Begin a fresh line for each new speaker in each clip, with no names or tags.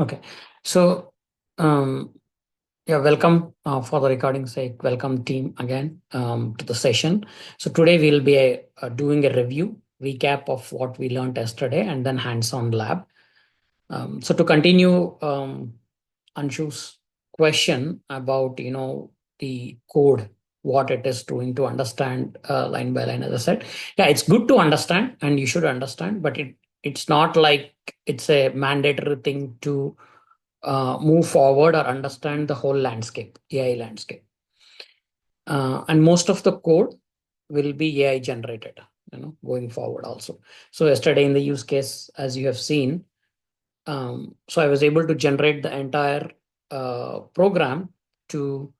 Okay. So, yeah, welcome for the recording sake. Welcome team again to the session. So today we'll be doing a review, recap of what we learned yesterday and then hands-on lab. So to continue Anshu's question about, the code, what it is doing to understand line by line, as I said, yeah, it's good to understand and you should understand, but it's not like it's a mandatory thing to move forward or understand the whole landscape, AI landscape. And most of the code will be AI generated, going forward also. So yesterday in the use case, as you have seen, so I was able to generate the entire program to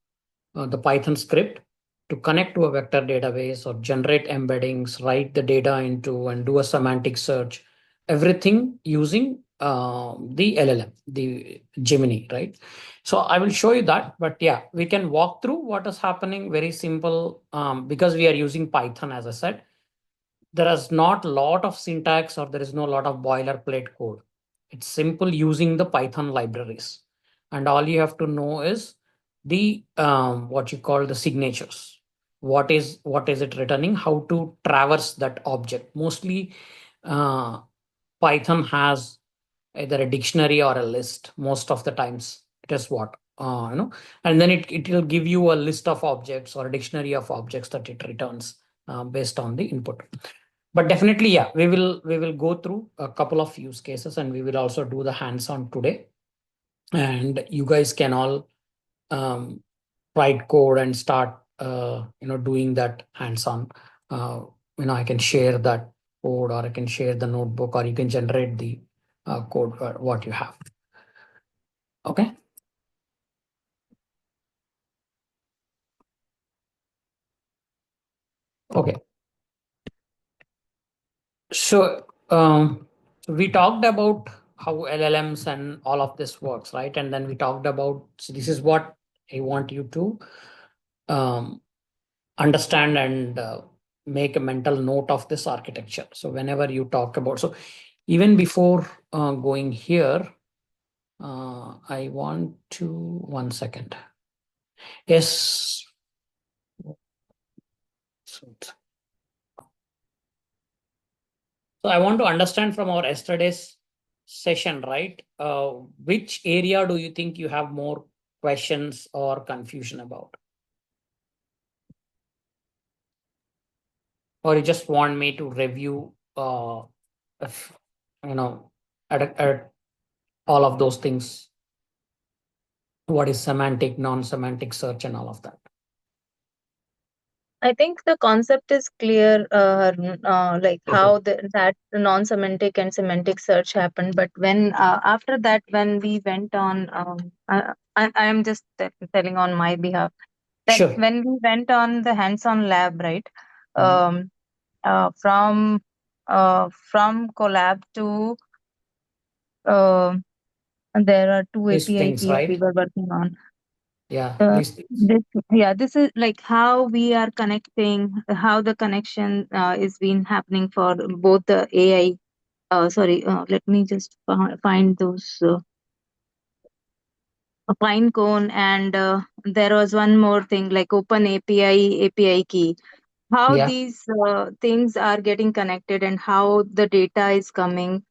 the Python script to connect to a vector database or generate embeddings, write the data into and do a semantic search, everything using the LLM, the Gemini, right? So I will show you that, but yeah, we can walk through what is happening. Very simple, because we are using Python, as I said. There is not a lot of syntax or there is no lot of boilerplate code. It's simple using the Python libraries. And all you have to know is the what you call the signatures. What is it returning? How to traverse that object. Mostly uh, Python has either a dictionary or a list. Most of the times it is what and then it will give you a list of objects or a dictionary of objects that it returns based on the input. But definitely, yeah, we will go through a couple of use cases and we will also do the hands-on today, and you guys can all um, write code and start doing that hands-on. I can share that code or I can share the notebook or you can generate the code what you have. Okay. Okay. So we talked about how LLMs and all of this works, right? And then we talked about, so this is what I want you to um, understand and make a mental note of this architecture. So whenever you talk about, so even before going here, I want to, 1 second. Yes. So I want to understand from our yesterday's session, right? Which area do you think you have more questions or confusion about? Or you just want me to review, if, you know, at all of those things? What is semantic, non-semantic search and all of that?
I think the concept is clear, like
Okay.
how that non-semantic and semantic search happened. But when after that, when we went on, I am just telling on my behalf that
Sure.
when we went on the hands-on lab, right,
Mhm.
um, from collab to uh, there are two
These
API
things,
keys we
right?
were working on.
Yeah,
Uh,
these things.
this is like how we are connecting, how the connection is been happening for both the AI. Sorry, let me just find those pine cone, and there was one more thing like open API key. How
Yeah.
these things are getting connected and how the data is coming,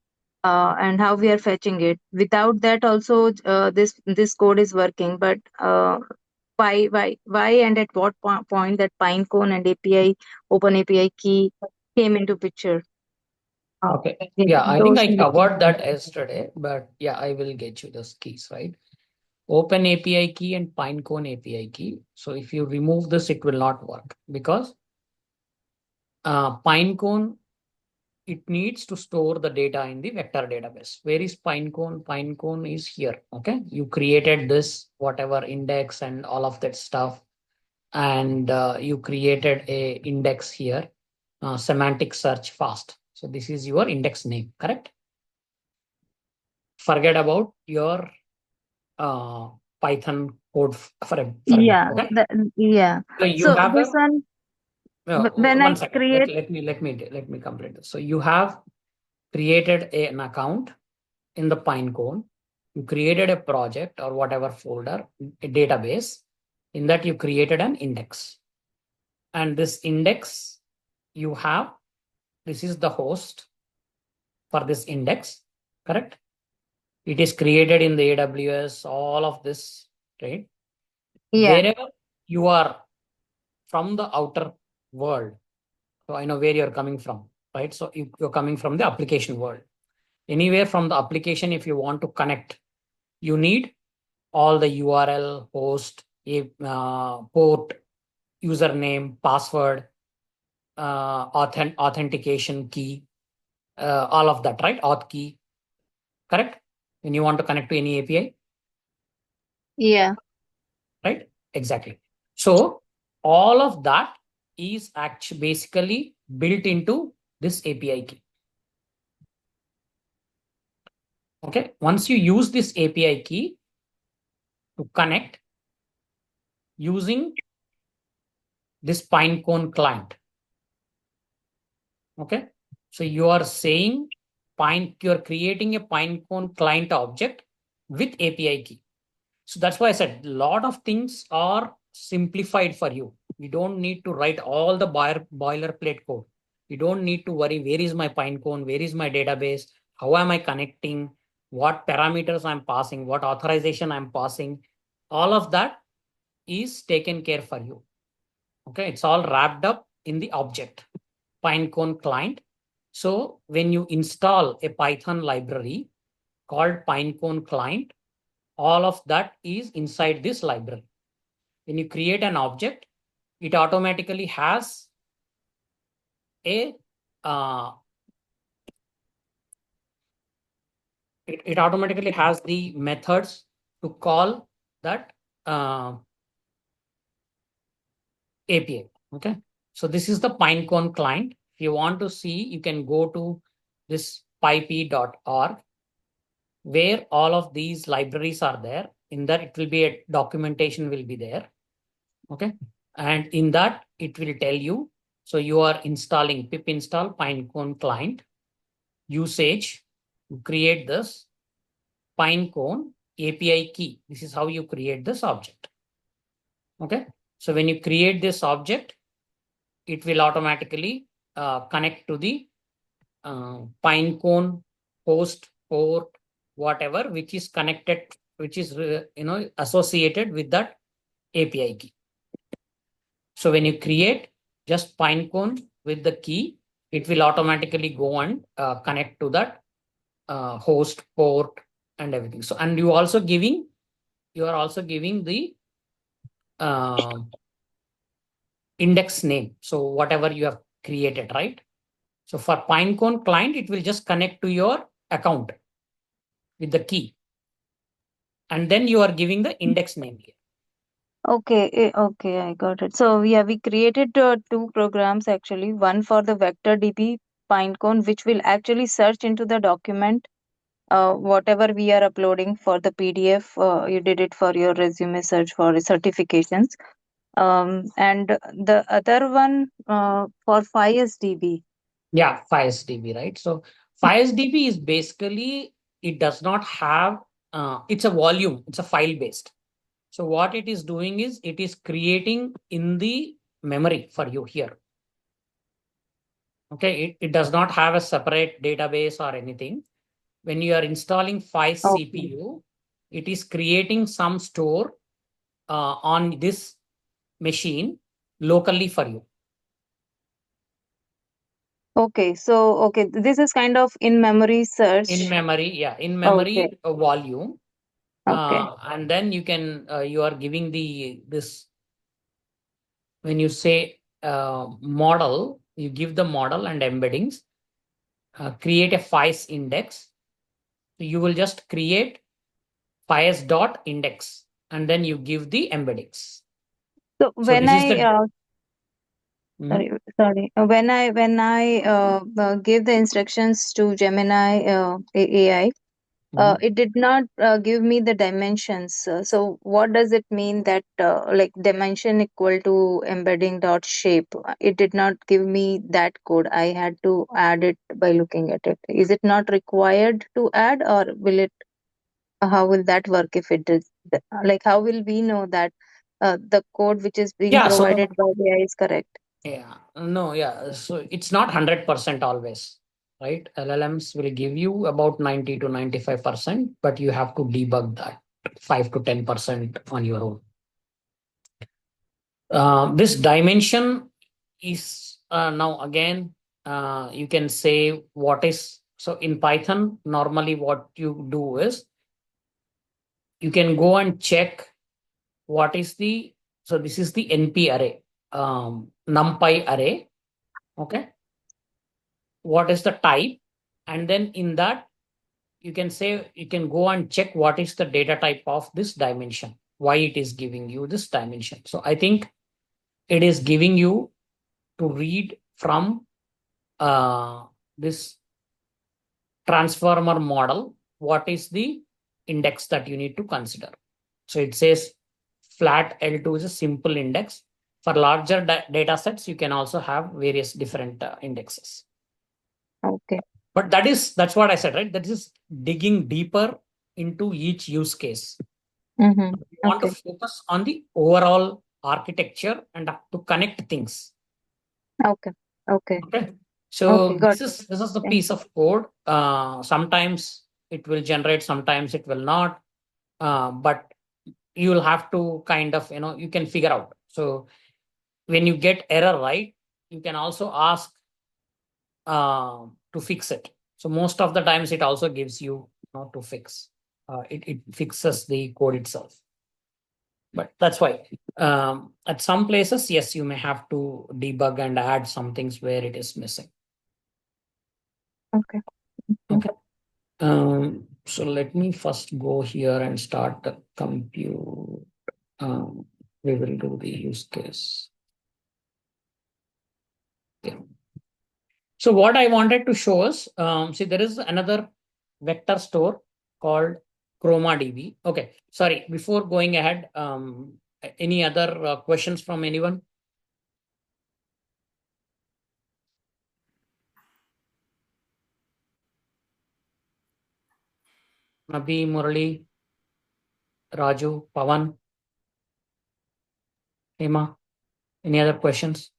and how we are fetching it. Without that, also this code is working, but why and at what point that pinecone and API open API key came into picture.
Okay.
Yeah,
Yeah, I think
those
I
missing
covered that
points.
yesterday, but yeah, I will get you those keys, right? Open API key and Pinecone API key. So if you remove this, it will not work because Pinecone, it needs to store the data in the vector database. Where is Pinecone? Pinecone is here. Okay. You created this, whatever index and all of that stuff. And you created a index here, semantic search fast. So this is your index name, correct? Forget about your uh, Python code for a bit.
Yeah,
Okay.
yeah.
So you
So
have
this
a
one, when I
1 second. Let,
create,
let me let me let me complete this. So you have created an account in the Pinecone. You created a project or whatever folder, a database. In that, you created an index. And this index you have, this is the host for this index, correct? It is created in the AWS, all of this, right?
Yeah.
Wherever you are from the outer world, so I know where you're coming from, right? So you're coming from the application world. Anywhere from the application, if you want to connect, you need all the URL, host, port, username, password, authentication key, all of that, right? Auth key, correct? When you want to connect to any API,
Yeah.
right? Exactly. So all of that is actually basically built into this API key. Okay. Once you use this API key to connect using this Pinecone client. Okay. So you are saying you're creating a Pinecone client object with API key. So that's why I said a lot of things are simplified for you. You don't need to write all the boilerplate code. You don't need to worry where is my Pinecone, where is my database, how am I connecting, what parameters I'm passing, what authorization I'm passing. All of that is taken care for you. Okay, it's all wrapped up in the object, Pinecone client. So when you install a Python library called Pinecone client, all of that is inside this library. When you create an object, it automatically has a uh, it automatically has the methods to call that API. Okay, so this is the Pinecone client. If you want to see, you can go to this pip.org where all of these libraries are there. In that, it will be a documentation will be there. Okay, and in that it will tell you. So you are installing pip install Pinecone client usage. You create this Pinecone API key. This is how you create this object. Okay, so when you create this object, it will automatically connect to the Pinecone host port, whatever, which is connected, which is associated with that API key. So when you create just Pinecone with the key, it will automatically go and connect to that host port and everything. So and you are also giving the uh, index name. So whatever you have created, right? So for Pinecone client, it will just connect to your account with the key, and then you are giving the index name here.
Okay, okay, I got it. So yeah, we created two programs actually. One for the vector DB Pinecone, which will actually search into the document, whatever we are uploading for the PDF. You did it for your resume search for certifications. And the other one for FireDB.
Yeah, FireDB, right? So FireDB is basically it does not have it's a volume, it's a file based. So what it is doing is it is creating in the memory for you here. Okay, it does not have a separate database or anything. When you are installing Fire
Okay.
CPU, it is creating some store on this machine locally for you.
Okay, so okay, this is kind of in memory
In
search.
memory, yeah, in
Okay,
memory volume,
okay.
and then you can you are giving the this when you say model, you give the model and embeddings, create a FICE index. So you will just create FICE dot index, and then you give the embeddings.
So
So
when
this is
I
the
sorry,
Mhm.
sorry. When I gave the instructions to Gemini AI,
Mhm.
it did not give me the dimensions. So what does it mean that like dimension equal to embedding dot shape? It did not give me that code. I had to add it by looking at it. Is it not required to add, or will it? How will that work if it is like, how will we know that the code which is being
Yeah. So
provided by AI is correct?
yeah, no, yeah. So it's not 100% always, right? LLMs will give you about 90 to 95%, but you have to debug that 5 to 10% on your own. This dimension is now again, you can say what is, so in Python, normally what you do is you can go and check what is the, so this is the NP array, NumPy array. Okay. What is the type? And then in that, you can say, you can go and check what is the data type of this dimension, why it is giving you this dimension. So I think it is giving you to read from this transformer model, what is the index that you need to consider. So it says flat L2 is a simple index. For larger data sets, you can also have various different indexes.
Okay.
But that's what I said, right? That is digging deeper into each use case.
Mm-hmm.
You want to
Okay.
focus on the overall architecture and to connect things.
Okay. Okay.
Okay.
Okay.
So
Got
this
it.
is the
Yeah.
piece of code. Sometimes it will generate, sometimes it will not. But you will have to kind of, you can figure out. So when you get error, right, you can also ask to fix it. So most of the times it also gives you, to fix. It fixes the code itself. But that's why at some places, yes, you may have to debug and add some things where it is missing.
Okay. Mm.
Okay. So let me first go here and start the compute. We will do the use case. Okay. So what I wanted to show is, see, there is another vector store called ChromaDB. Okay, sorry. Before going ahead, any other questions from anyone? Nabi, Murali, Raju, Pavan, Hema. Any other questions?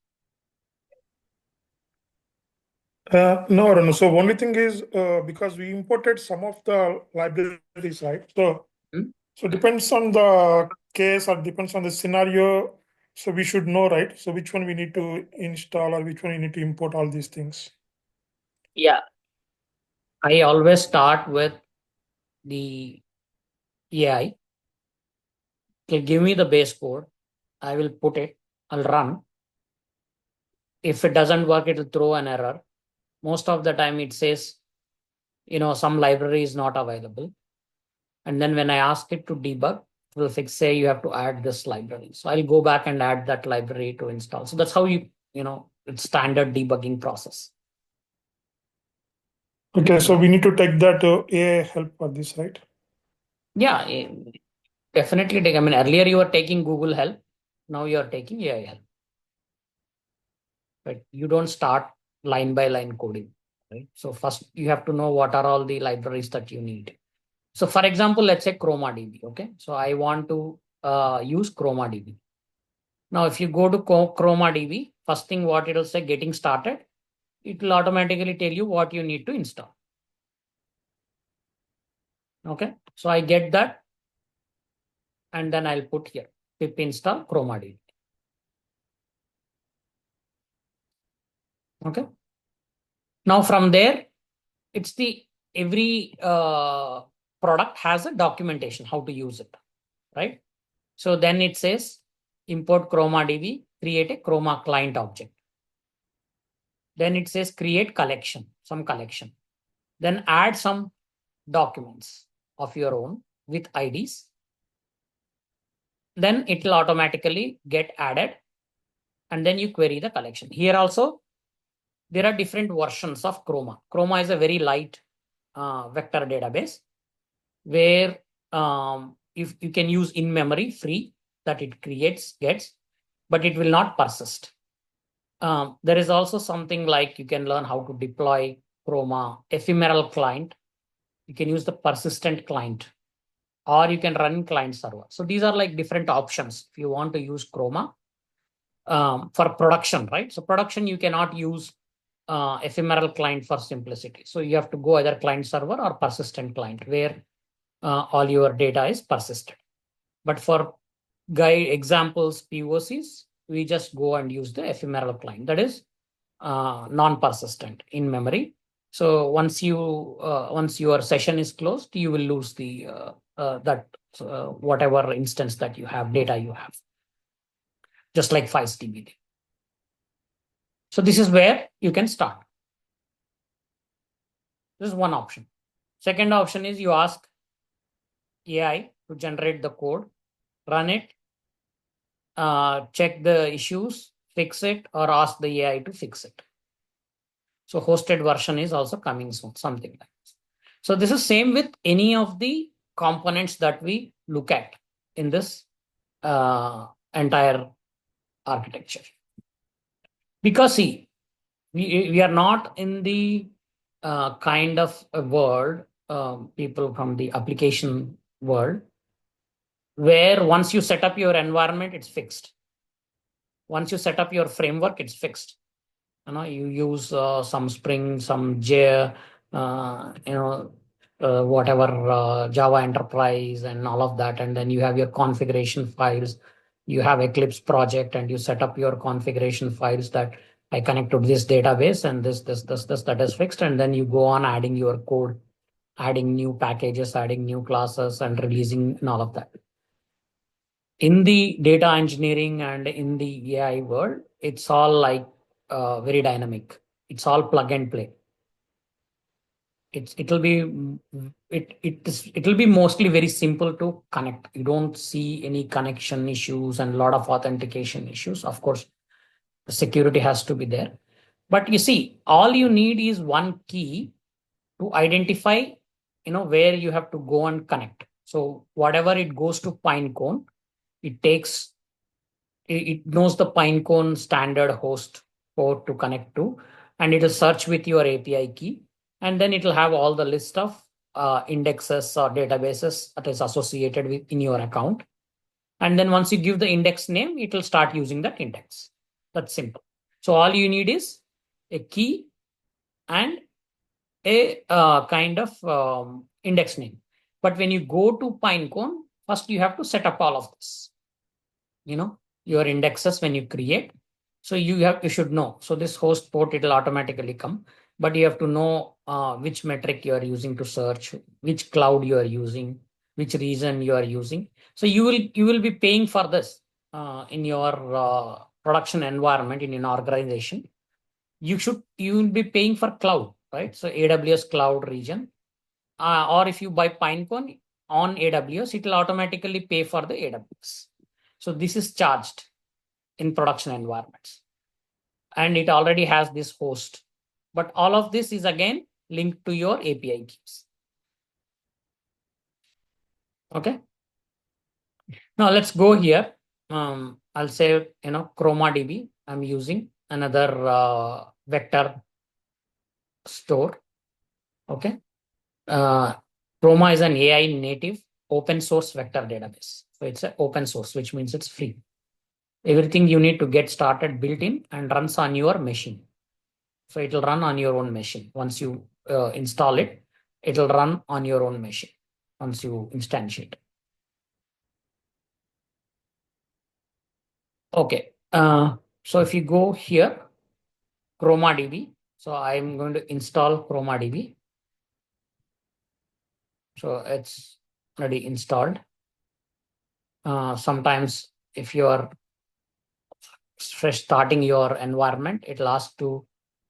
No, no. So only thing is because we imported some of the libraries, right? So
Hmm?
so depends on the case or depends on the scenario. So we should know, right? So which one we need to install or which one we need to import all these things.
Yeah, I always start with the AI. Okay, give me the base code. I will put it. I'll run. If it doesn't work, it will throw an error. Most of the time, it says, some library is not available. And then when I ask it to debug, it will say you have to add this library. So I'll go back and add that library to install. So that's how it's standard debugging process.
Okay, so we need to take that AI help for this, right?
Yeah, definitely take. I mean, earlier you were taking Google help. Now you are taking AI help. Right? You don't start line by line coding. Right? So first you have to know what are all the libraries that you need. So for example, let's say ChromaDB. Okay. So I want to use ChromaDB. Now, if you go to ChromaDB, first thing what it will say, getting started, it will automatically tell you what you need to install. Okay. So I get that. And then I'll put here pip install ChromaDB. Okay. Now from there, it's the every product has a documentation how to use it, right? So then it says import ChromaDB, create a Chroma client object. Then it says create collection, some collection. Then add some documents of your own with IDs. Then it will automatically get added. And then you query the collection. Here also, there are different versions of Chroma. Chroma is a very light vector database where if you can use in memory free that it gets, but it will not persist. There is also something like you can learn how to deploy Chroma ephemeral client. You can use the persistent client. or you can run in client server. So these are like different options if you want to use Chroma for production, right? So production, you cannot use ephemeral client for simplicity. So you have to go either client server or persistent client where all your data is persisted. But for guide examples, POCs, we just go and use the ephemeral client, that is non-persistent in memory. So once your session is closed, you will lose the whatever instance that you have, data you have, just like FileDB. So this is where you can start. This is one option. Second option is you ask AI to generate the code, run it, check the issues, fix it, or ask the AI to fix it. So hosted version is also coming soon, something like this. So this is same with any of the components that we look at in this entire architecture. Because see, we are not in the kind of a world, people from the application world, where once you set up your environment, it's fixed. Once you set up your framework, it's fixed. You use some Spring, some J, whatever Java Enterprise and all of that, and then you have your configuration files. You have Eclipse project, and you set up your configuration files that I connect to this database, and this that is fixed, and then you go on adding your code, adding new packages, adding new classes, and releasing and all of that. In the data engineering and in the AI world, it's all like very dynamic. It's all plug and play. It'll be mostly very simple to connect. You don't see any connection issues and a lot of authentication issues. Of course, the security has to be there. But you see, all you need is one key to identify, where you have to go and connect. So whatever it goes to Pinecone, it knows the Pinecone standard host port to connect to, and it'll search with your API key, and then it'll have all the list of indexes or databases that is associated with in your account. And then once you give the index name, it will start using that index. That's simple. So all you need is a key and a kind of index name. But when you go to Pinecone, first you have to set up all of this. Your indexes when you create. So you should know. So this host port, it'll automatically come, but you have to know which metric you are using to search, which cloud you are using, which region you are using. So you will be paying for this in your production environment in an organization. You will be paying for cloud, right? So AWS cloud region, or if you buy Pinecone on AWS, it will automatically pay for the AWS. So this is charged in production environments, and it already has this host. But all of this is again linked to your API keys. Okay. Now let's go here. I'll say, ChromaDB. I'm using another vector store. Okay. Chroma is an AI native open source vector database. So it's an open source, which means it's free. Everything you need to get started built in and runs on your machine. So it will run on your own machine. Once you install it, it will run on your own machine once you instantiate. Okay. So if you go here, ChromaDB. So I'm going to install ChromaDB. So it's already installed. Sometimes if you are fresh starting your environment, it'll ask to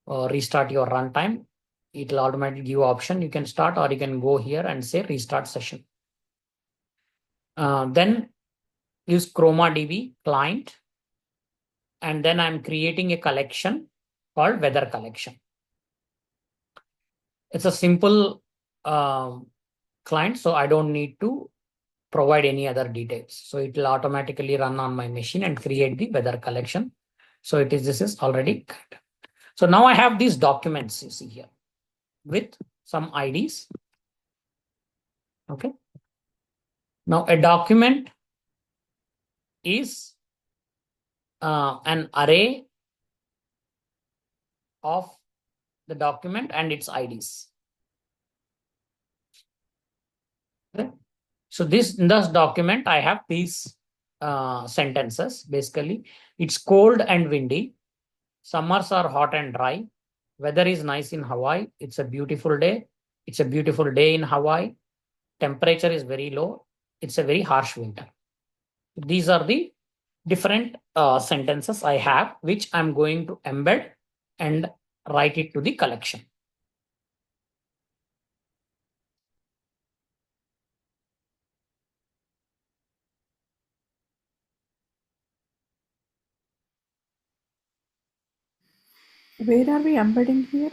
restart your runtime. It'll automatically give option. You can start, or you can go here and say restart session. Then use ChromaDB client. And then I'm creating a collection called weather collection. It's a simple client, so I don't need to provide any other details. So it will automatically run on my machine and create the weather collection. So this is already good. So now I have these documents you see here with some IDs. Okay. Now, a document is an array of the document and its IDs. Okay. So in this document, I have these sentences. Basically, it's cold and windy. Summers are hot and dry. Weather is nice in Hawaii. It's a beautiful day. It's a beautiful day in Hawaii. Temperature is very low. It's a very harsh winter. These are the different sentences I have, which I'm going to embed and write it to the collection.
Where are we embedding here?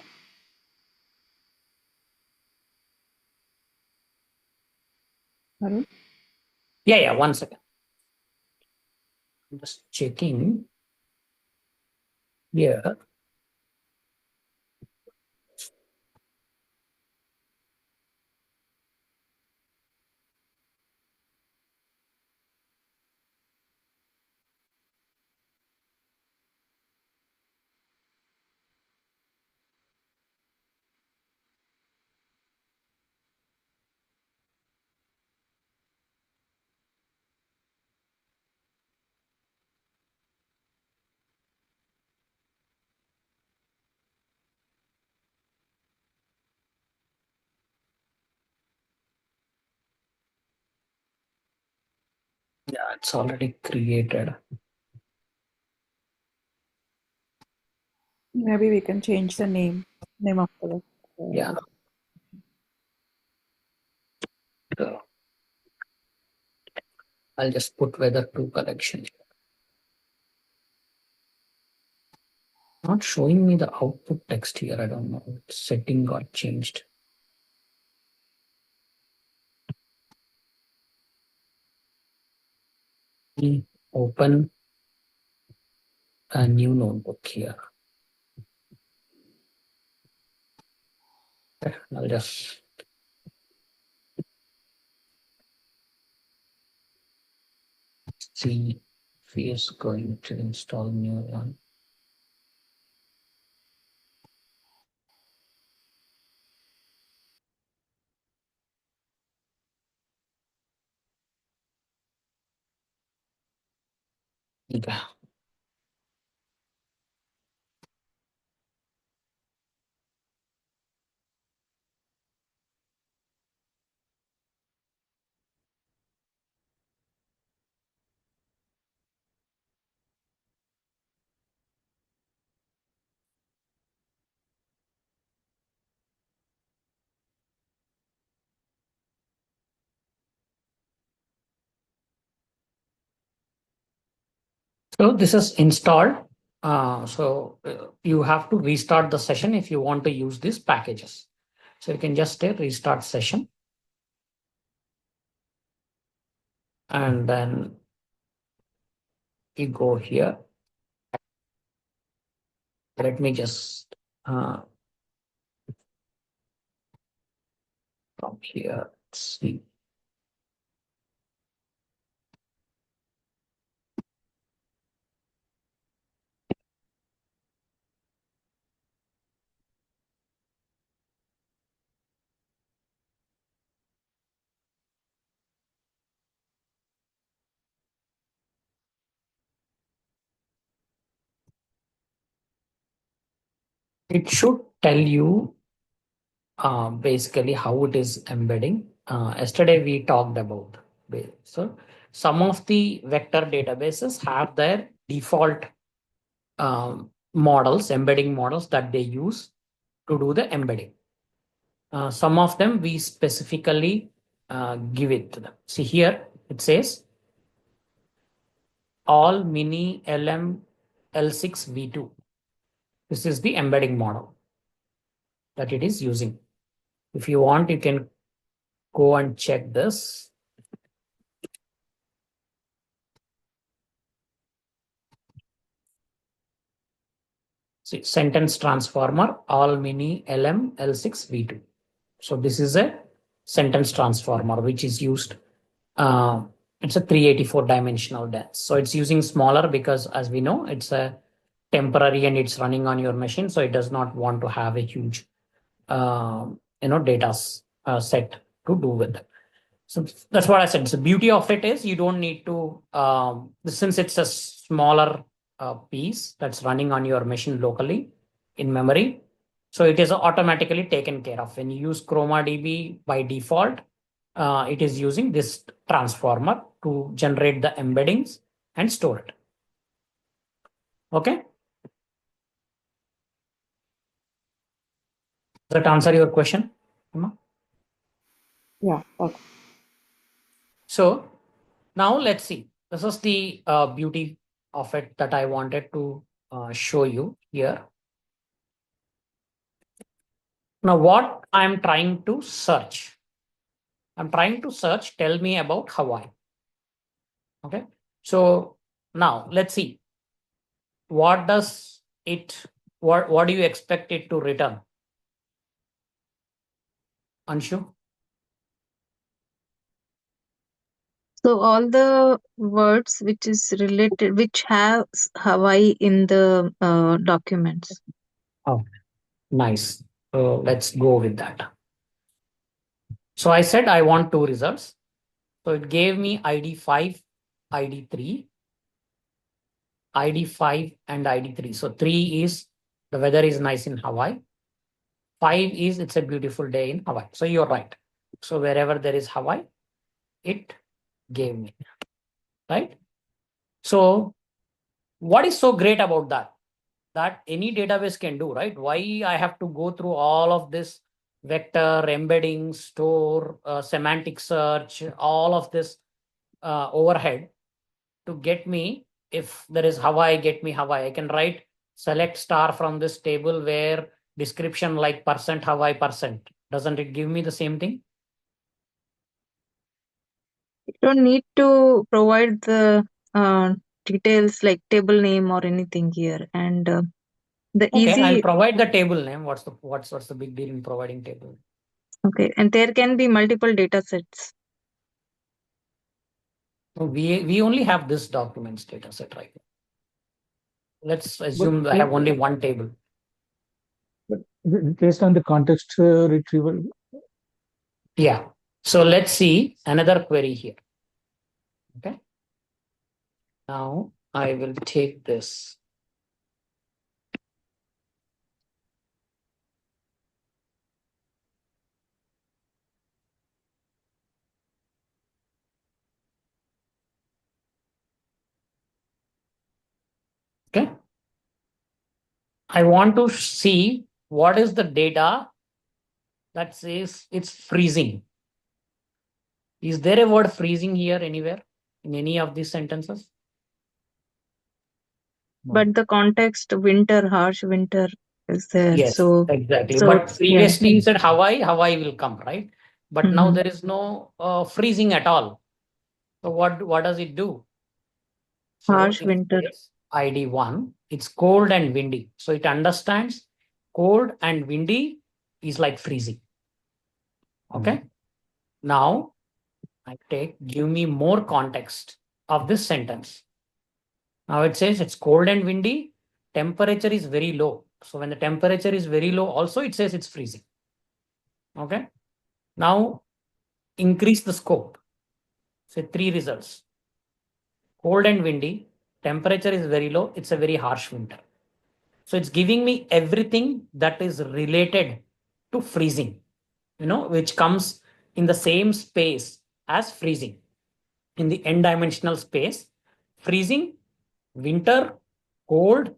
Arun?
Yeah, 1 second. I'm just checking here. Yeah, it's already created.
Maybe we can change the name of the.
Yeah. So I'll just put weather to collection. Not showing me the output text here. I don't know. Setting got changed. Open a new notebook here. I'll just see if he is going to install new one. Yeah. So this is installed. You have to restart the session if you want to use these packages. So you can just say restart session. And then you go here. Let me just from here, let's see. It should tell you basically how it is embedding. Yesterday we talked about. So some of the vector databases have their default models, embedding models that they use to do the embedding. Some of them we specifically give it to them. See here, it says all mini LM L6 V2. This is the embedding model that it is using. If you want, you can go and check this. See, sentence transformer, all mini LM L6 V2. So this is a sentence transformer which is used It's a 384 dimensional dance. So it's using smaller because, as we know, it's a temporary and it's running on your machine. So it does not want to have a huge, data set to do with it. So that's what I said. The beauty of it is you don't need to, since it's a smaller piece that's running on your machine locally in memory. So it is automatically taken care of. When you use ChromaDB by default, it is using this transformer to generate the embeddings and store it. Okay. Does that answer your question, Emma?
Yeah. Okay.
So now let's see. This is the beauty of it that I wanted to show you here. Now, what I'm trying to search. I'm trying to search, tell me about Hawaii. Okay. So now let's see. What does it, what do you expect it to return? Anshu?
So all the words which is related, which have Hawaii in the documents.
Oh, nice. So let's go with that. So I said I want two results. So it gave me ID 5, ID 3, ID 5 and ID 3. So 3 is the weather is nice in Hawaii. 5 is it's a beautiful day in Hawaii. So you're right. So wherever there is Hawaii, it gave me, right? So what is so great about that? That any database can do, right? Why I have to go through all of this vector, embedding, store, semantic search, all of this overhead to get me, if there is Hawaii, get me Hawaii. I can write select star from this table where description like percent Hawaii percent. Doesn't it give me the same thing?
You don't need to provide the details like table name or anything here, and the
Okay, I'll
easy.
provide the table name. What's the big deal in providing table?
Okay, and there can be multiple data sets.
So we only have this documents data set right now. Let's assume I have only one table.
But based on the context retrieval.
Yeah. So let's see another query here. Okay. Now I will take this. Okay. I want to see what is the data that says it's freezing. Is there a word freezing here anywhere in any of these sentences?
But the context winter, harsh winter is there.
Yes,
so
exactly.
so
But previously you said Hawaii will come, right? But now
Mhm.
there is no freezing at all. So what does it do? So
Harsh
in
winter.
case ID 1, it's cold and windy. So it understands cold and windy is like freezing. Okay. Now I give me more context of this sentence. Now it says it's cold and windy, temperature is very low. So when the temperature is very low, also it says it's freezing. Okay. Now increase the scope. Say 3 results. Cold and windy, temperature is very low, it's a very harsh winter. So it's giving me everything that is related to freezing, which comes in the same space as freezing. In the n-dimensional space, freezing, winter, cold,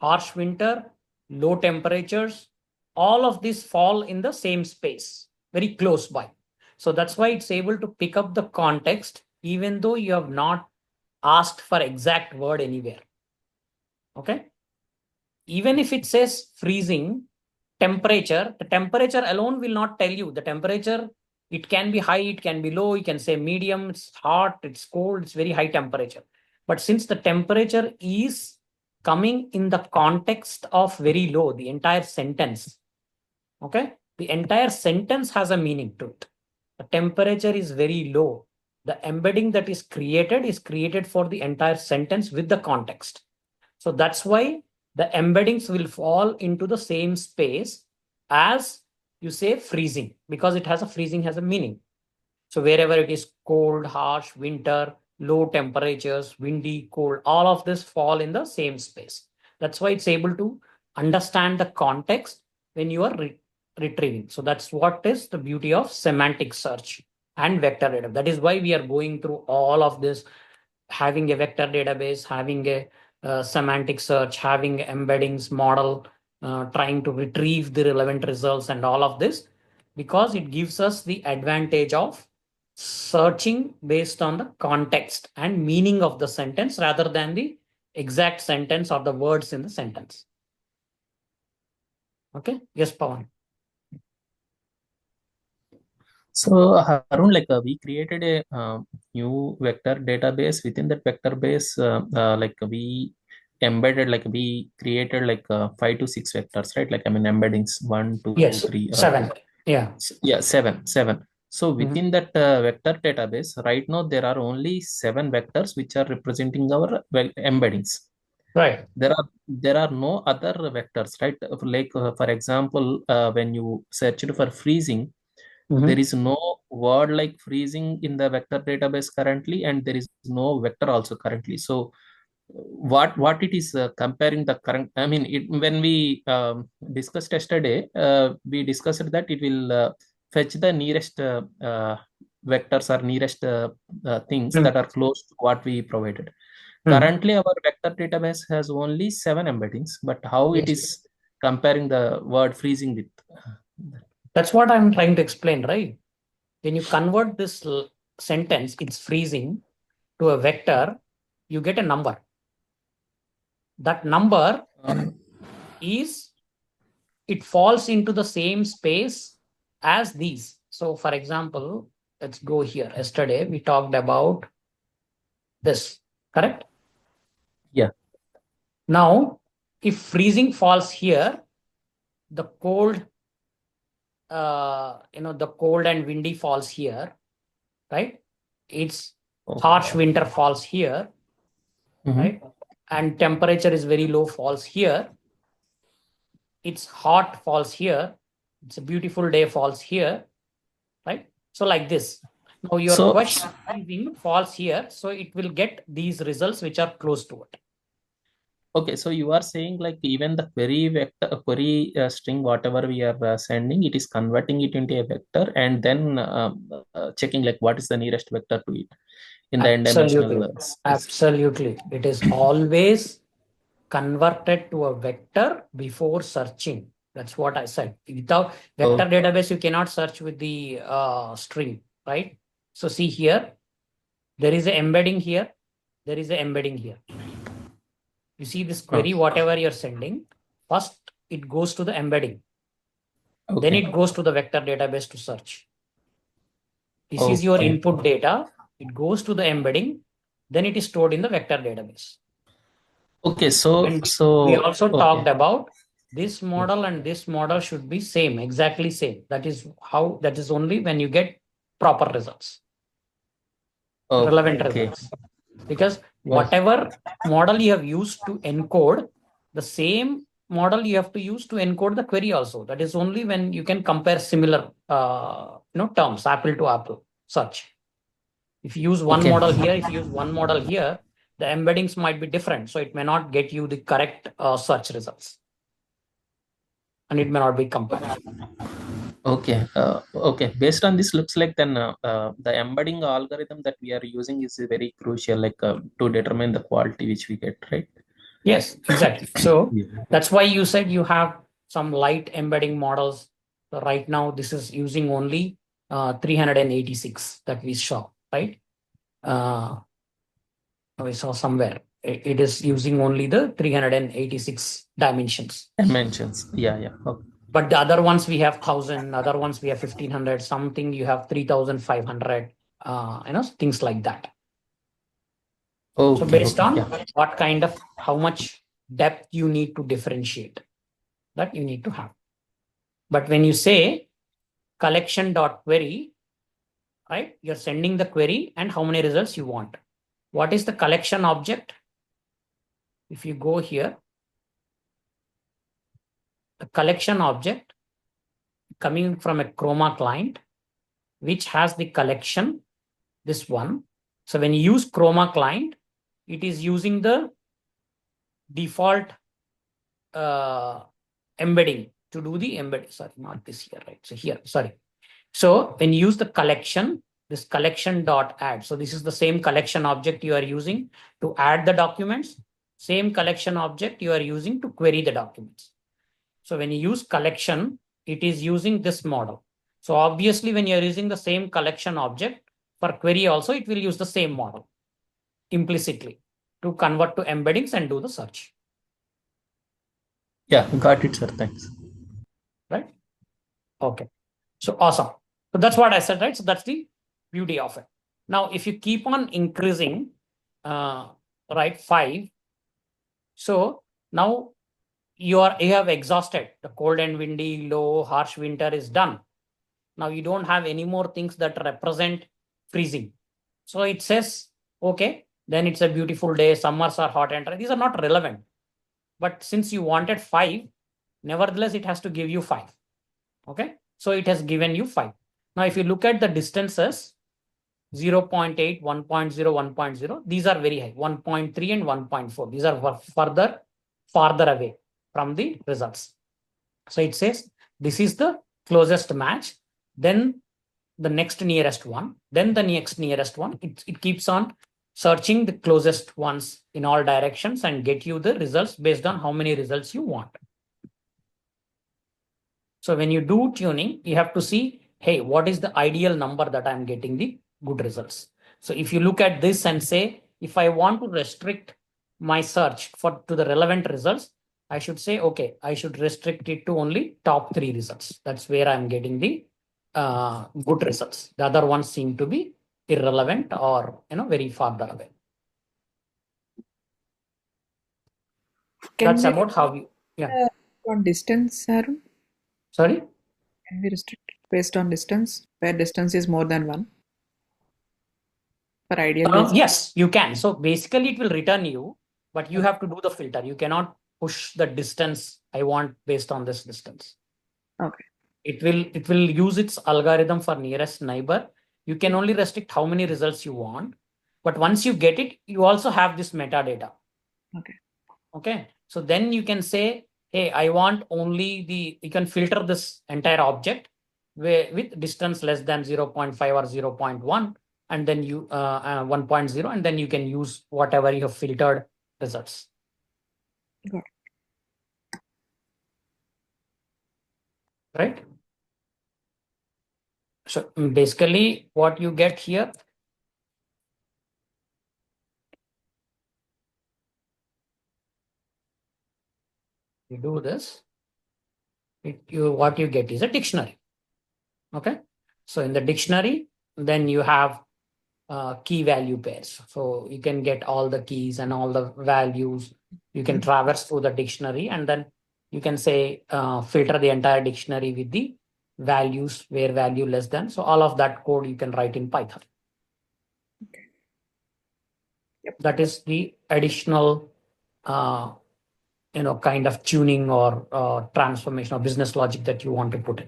harsh winter, low temperatures, all of these fall in the same space, very close by. So that's why it's able to pick up the context, even though you have not asked for exact word anywhere. Okay. Even if it says freezing, temperature, the temperature alone will not tell you the temperature. It can be high, it can be low, you can say medium, it's hot, it's cold, it's very high temperature. But since the temperature is coming in the context of very low, the entire sentence, okay, the entire sentence has a meaning to it. The temperature is very low. the embedding that is created for the entire sentence with the context. So that's why the embeddings will fall into the same space as you say freezing, because it has a freezing has a meaning. So wherever it is cold, harsh, winter, low temperatures, windy, cold, all of this fall in the same space. That's why it's able to understand the context when you are retrieving. So that's what is the beauty of semantic search and vector data. That is why we are going through all of this, having a vector database, having a semantic search, having embeddings model, trying to retrieve the relevant results and all of this, because it gives us the advantage of searching based on the context and meaning of the sentence rather than the exact sentence or the words in the sentence. Okay. Yes, Pawan.
So Harun, like we created a new vector database. Within that vector base, like we embedded, like we created like 5 to 6 vectors, right? Like I mean embeddings 1, 2,
Yes,
3,
7. Yeah.
yeah, seven. So within that vector database, right now there are only 7 vectors which are representing our embeddings.
Right.
There are no other vectors, right? Like for example, when you searched for freezing, there is no word like freezing in the vector database currently, and there is no vector also currently. So what it is comparing the current, I mean when we discussed yesterday, we discussed that it will fetch the nearest vectors or nearest things that are close to what we provided. Currently our vector database has only 7 embeddings, but how it is comparing the word freezing with
That's what I'm trying to explain, right? When you convert this sentence, it's freezing, to a vector, you get a number. That number is, it falls into the same space as these. So for example, let's go here. Yesterday, we talked about this, correct?
Yeah.
Now, if freezing falls here, the cold, the cold and windy falls here, right? It's harsh winter falls here, right? And temperature is very low falls here. It's hot falls here. It's a beautiful day falls here, right? So like this. Now your question falls here, so it will get these results which are close to it.
Okay, so you are saying like even the query vector, query string, whatever we are sending, it is converting it into a vector and then checking like what is the nearest vector to it in the n-dimensional space.
Absolutely. It is always converted to a vector before searching. That's what I said. Without vector database, you cannot search with the string, right? So see here, there is an embedding here. There is an embedding here. You see this query, whatever you're sending, first it goes to the embedding. Then it goes to the vector database to search. This is your input data. It goes to the embedding. Then it is stored in the vector database.
Okay, so
we also talked about this model and this model should be same, exactly same. That is only when you get proper results, relevant results. Because whatever model you have used to encode, the same model you have to use to encode the query also. That is only when you can compare similar terms, apple to apple search. If you use one model here, if you use one model here, the embeddings might be different. So it may not get you the correct search results. And it may not be compared.
Okay. Based on this, looks like then the embedding algorithm that we are using is very crucial, like to determine the quality which we get, right?
Yes, exactly. So that's why you said you have some light embedding models. So right now, this is using only 386 that we saw, right? We saw somewhere. It is using only the 386 dimensions.
Yeah. Okay.
But the other ones we have 1,000, other ones we have 1,500, something you have 3,500, things like that. So based on what kind of, how much depth you need to differentiate, that you need to have. But when you say collection.query, right? You're sending the query and how many results you want. What is the collection object? If you go here, the collection object coming from a Chroma client, which has the collection, this one. So when you use Chroma client, it is using the default embedding to do the embedding. Sorry, not this here, right? So here, sorry. So when you use the collection, this collection dot add. So this is the same collection object you are using to add the documents, same collection object you are using to query the documents. So when you use collection, it is using this model. So obviously when you're using the same collection object for query also, it will use the same model implicitly to convert to embeddings and do the search.
Yeah, got it, sir. Thanks.
Right? Okay. So awesome. So that's what I said, right? So that's the beauty of it. Now, if you keep on increasing, right, 5. So now you have exhausted the cold and windy, low, harsh winter is done. Now you don't have any more things that represent freezing. So it says, okay, then it's a beautiful day, summers are hot and dry. These are not relevant. But since you wanted 5, nevertheless, it has to give you 5. Okay, so it has given you 5. Now, if you look at the distances, 0.8, 1.0, 1.0, these are very high, 1.3 and 1.4. These are farther away from the results. So it says this is the closest match, then the next nearest one, then the next nearest one. It keeps on searching the closest ones in all directions and get you the results based on how many results you want. So when you do tuning, you have to see, hey, what is the ideal number that I'm getting the good results? So if you look at this and say, if I want to restrict my search to the relevant results, I should say, okay, I should restrict it to only top 3 results. That's where I'm getting the good results. The other ones seem to be irrelevant or very far away. That's about how you,
on distance, Arun?
Sorry?
Can we restrict based on distance, where distance is more than 1? For ideal results?
Yes, you can. So basically it will return you, but you have to do the filter. You cannot push the distance I want based on this distance.
Okay.
It will use its algorithm for nearest neighbor. You can only restrict how many results you want, but once you get it, you also have this metadata.
Okay.
Okay. So then you can say, hey, I want only you can filter this entire object with distance less than 0.5 or 0.1, and then you 1.0, and then you can use whatever you have filtered results.
Got it.
Right? So basically what you get here, you do this, what you get is a dictionary. Okay. So in the dictionary, then you have key value pairs. So you can get all the keys and all the values. You can traverse through the dictionary, and then you can say filter the entire dictionary with the values where value less than. So all of that code you can write in Python.
Okay. Yep.
That is the additional kind of tuning or transformation or business logic that you want to put in.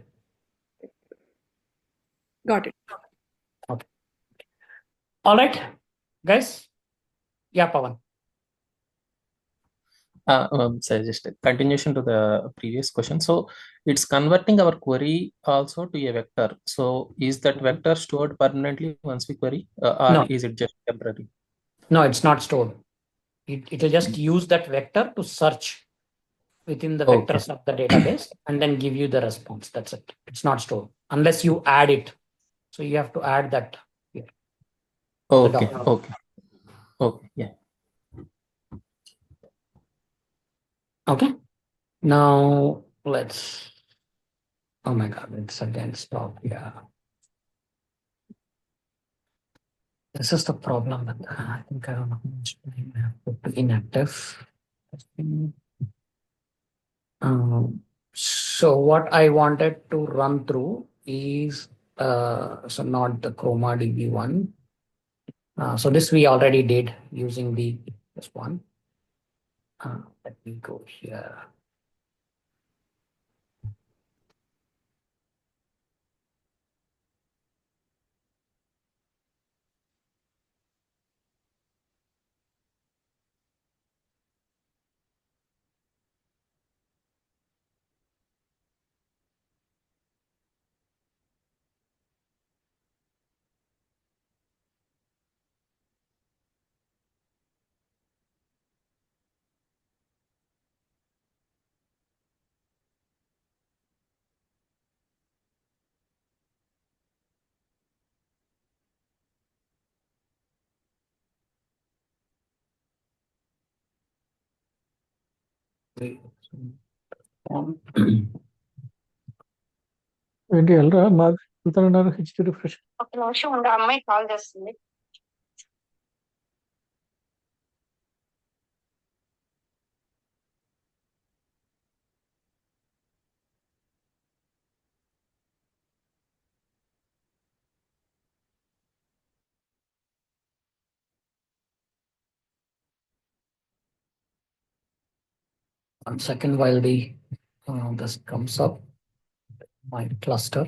Got it.
Okay. All right, guys. Yeah, Pawan.
So just a continuation to the previous question. So it's converting our query also to a vector. So is that vector stored permanently once we query, or
No.
is it just temporary?
No, it's not stored. It will just use that vector to search within the vectors of the database and then give you the response. That's it. It's not stored unless you add it. So you have to add that here.
Okay. Yeah.
Okay. Now let's. Oh my God! It's again stop. Yeah. This is the problem with I think I don't know how much time I have put to inactive. So what I wanted to run through is So not the Chroma DB one. So this we already did using this one. Let me go here.
ఏంటి వెళ్ళరా నాకు వెళ్తానన్నారు HD refresh.
ఒక నిమిషం ఉండు, అమ్మాయి call చేస్తుంది.
One second while this comes up, my cluster.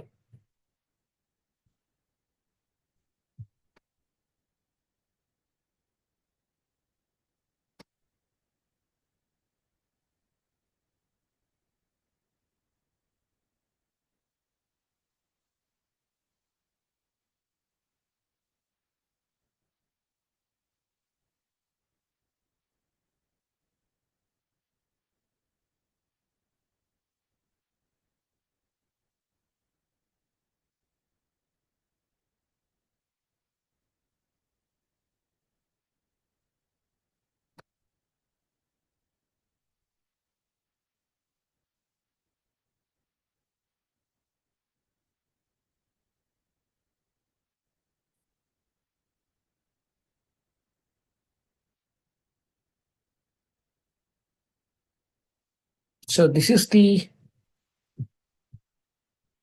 So this is the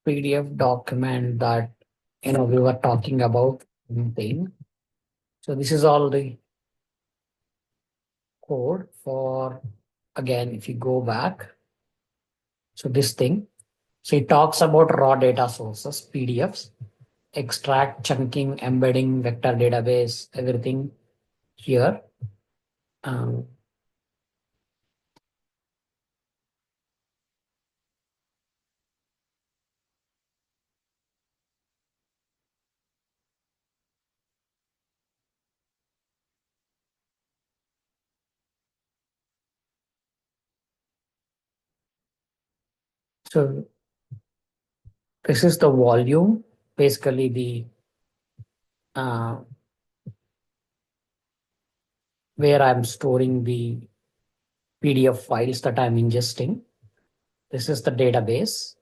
PDF document that we were talking about thing. So this is all the code for, again, if you go back. So this thing. So it talks about raw data sources, PDFs, extract, chunking, embedding, vector database, everything here. So this is the volume, basically the where I'm storing the PDF files that I'm ingesting. This is the database.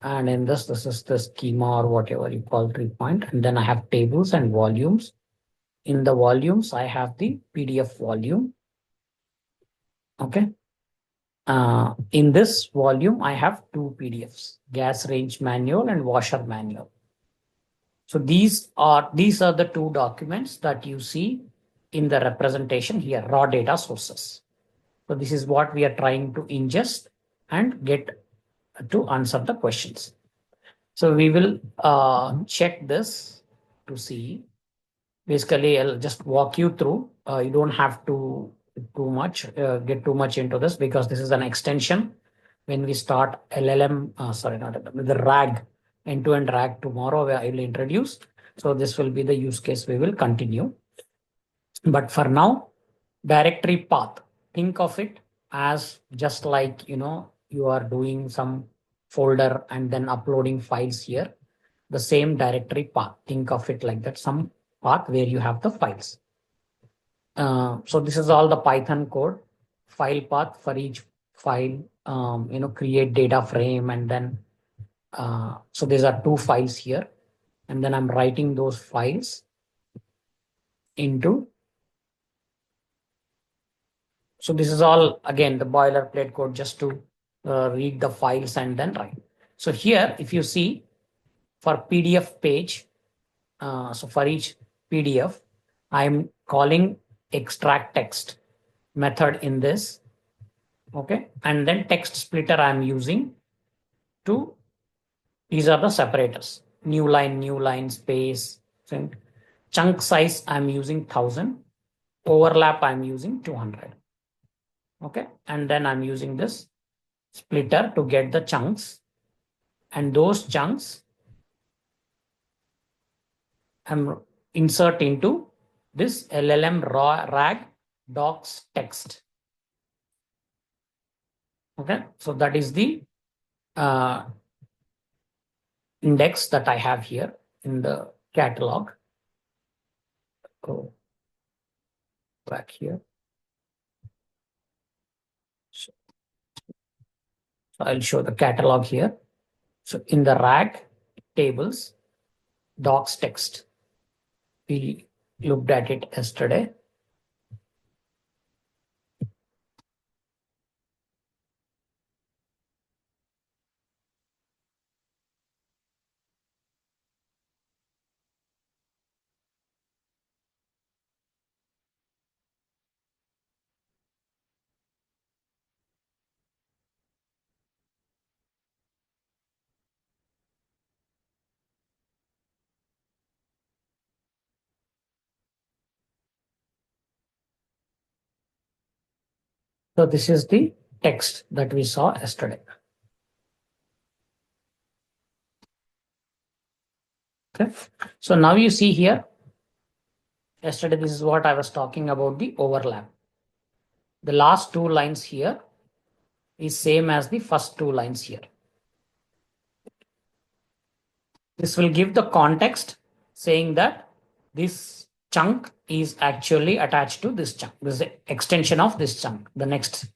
And in this is the schema or whatever you call 3 point. And then I have tables and volumes. In the volumes, I have the PDF volume. Okay. In this volume, I have two PDFs, gas range manual and washer manual. So these are the two documents that you see in the representation here, raw data sources. So this is what we are trying to ingest and get to answer the questions. So we will check this to see. Basically, I'll just walk you through. You don't have to get too much into this because this is an extension. When we start LLM, the RAG, end-to-end RAG tomorrow, I will introduce. So this will be the use case we will continue. But for now, directory path, think of it as just like, you are doing some folder and then uploading files here. The same directory path, think of it like that, some path where you have the files. So this is all the Python code, file path for each file, create data frame, and then so these are two files here, and then I'm writing those files into. So this is all again the boilerplate code just to read the files and then write. So here, if you see, for PDF page, so for each PDF, I'm calling extract text method in this. Okay, and then text splitter I'm using to, these are the separators, new line, space. Chunk size I'm using 1000, overlap I'm using 200. Okay, and then I'm using this splitter to get the chunks, and those chunks I'm insert into this LLM RAG docs text. Okay, so that is the index that I have here in the catalog. Go back here. So I'll show the catalog here. So in the RAG tables, docs text, we looked at it yesterday. So this is the text that we saw yesterday. Okay. So now you see here, yesterday this is what I was talking about, the overlap. The last two lines here is same as the first two lines here. This will give the context saying that this chunk is actually attached to this chunk. This is the extension of this chunk, the next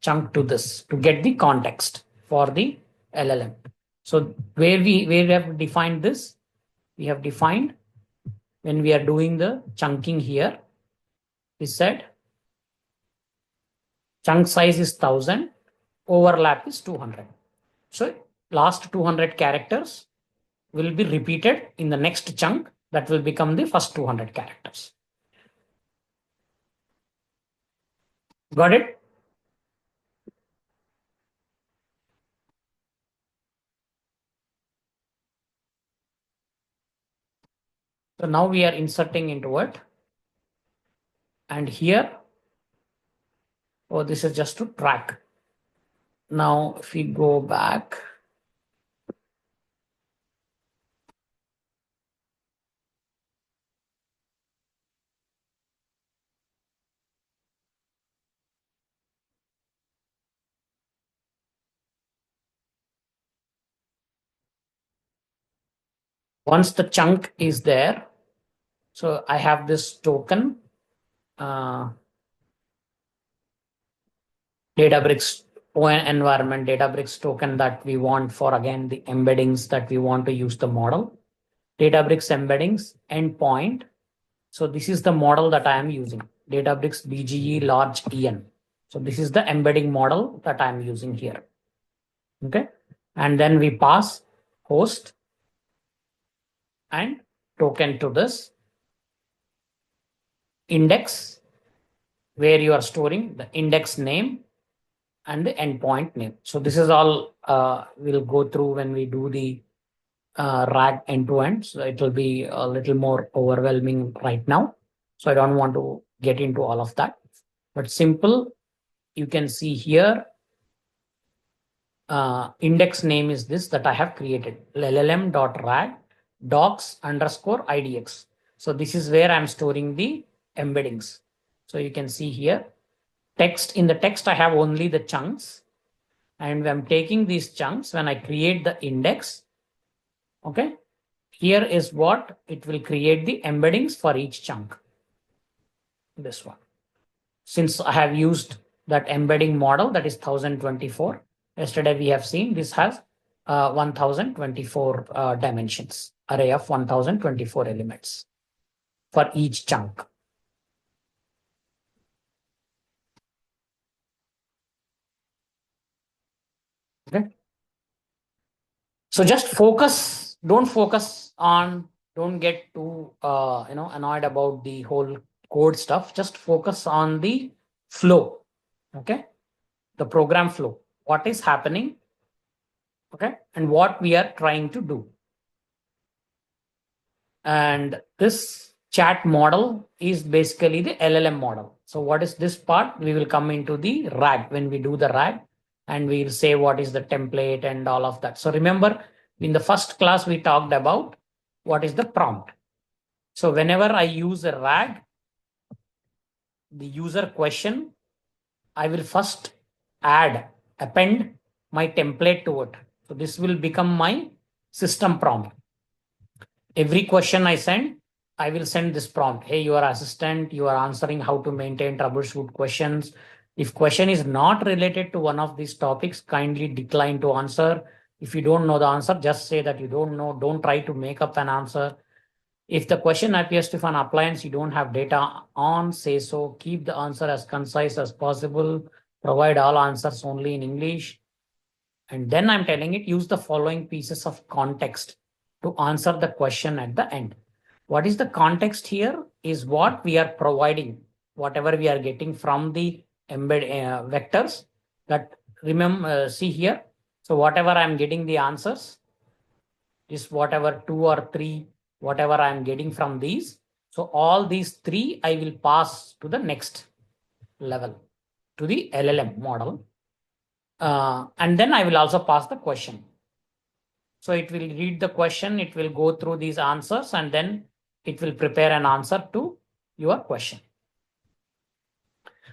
chunk to this, to get the context for the LLM. So where we have defined this, we have defined when we are doing the chunking here, we said chunk size is 1000, overlap is 200. So last 200 characters will be repeated in the next chunk that will become the first 200 characters. Got it? So now we are inserting into it. And here, oh, this is just to track. Now, if we go back, once the chunk is there, so I have this token, Databricks environment, Databricks token that we want for, again, the embeddings that we want to use the model. Databricks embeddings endpoint. So this is the model that I am using, Databricks BGE large EN. So this is the embedding model that I'm using here. Okay. And then we pass host and token to this index where you are storing the index name and the endpoint name. So this is all we'll go through when we do the RAG end to end. So it will be a little more overwhelming right now. So I don't want to get into all of that. But simple, you can see here, index name is this that I have created, llm.rag docs_idx. So this is where I'm storing the embeddings. So you can see here, text, in the text I have only the chunks, and I'm taking these chunks when I create the index. Okay, here is what it will create the embeddings for each chunk. This one, since I have used that embedding model, that is 1024. Yesterday we have seen this has 1024 dimensions, array of 1024 elements for each chunk. Okay. So just focus don't focus on, don't get too annoyed about the whole code stuff. Just focus on the flow. Okay, the program flow, what is happening, okay, and what we are trying to do. And this chat model is basically the LLM model. So what is this part? We will come into the RAG when we do the RAG, and we'll say what is the template and all of that. So remember, in the first class, we talked about what is the prompt. So whenever I use a RAG, the user question, I will first append my template to it. So this will become my system prompt. Every question I send, I will send this prompt. Hey, your assistant, you are answering how to maintain troubleshoot questions. If question is not related to one of these topics, kindly decline to answer. If you don't know the answer, just say that you don't know. Don't try to make up an answer. If the question appears to be an appliance you don't have data on, say so. Keep the answer as concise as possible. Provide all answers only in English. And then I'm telling it, use the following pieces of context to answer the question at the end. What is the context here is what we are providing, whatever we are getting from the embed vectors. That remember, see here. So whatever I'm getting the answers is whatever 2 or 3, whatever I'm getting from these. So all these 3 I will pass to the next level, to the LLM model. And then I will also pass the question. So it will read the question, it will go through these answers, and then it will prepare an answer to your question.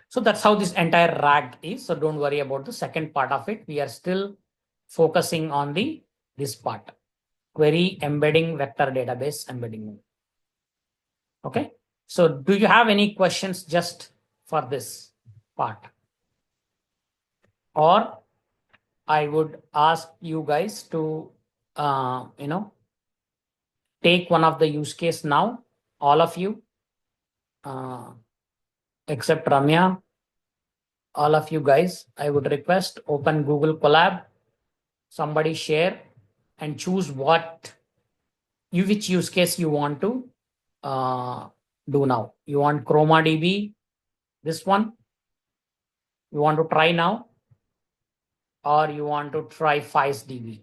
So that's how this entire RAG is. So don't worry about the second part of it. We are still focusing on this part. Query embedding vector database embedding. Okay. So do you have any questions just for this part? Or I would ask you guys to, take one of the use case now, all of you, except Ramya, all of you guys, I would request open Google Colab, somebody share and choose which use case you want to do now. You want ChromaDB, this one, you want to try now, or you want to try FiceDB.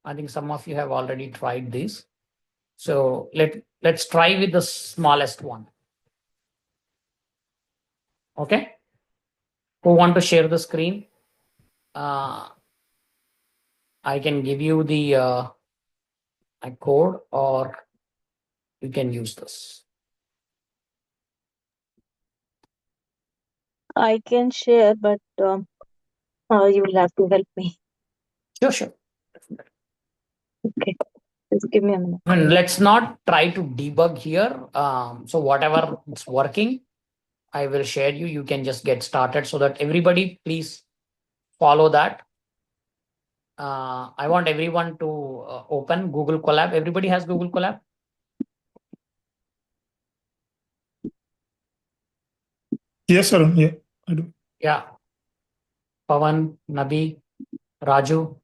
I think some of you have already tried this. So let's try with the smallest one. Okay. Who want to share the screen? I can give you the code, or you can use this.
I can share, but you will have to help me.
Sure.
Okay, just give me a minute.
And let's not try to debug here. So whatever is working, I will share you. You can just get started so that everybody please follow that. I want everyone to open Google Colab. Everybody has Google Colab?
Yes, sir. Yeah, I do.
Yeah. Pawan, Nabi, Raju.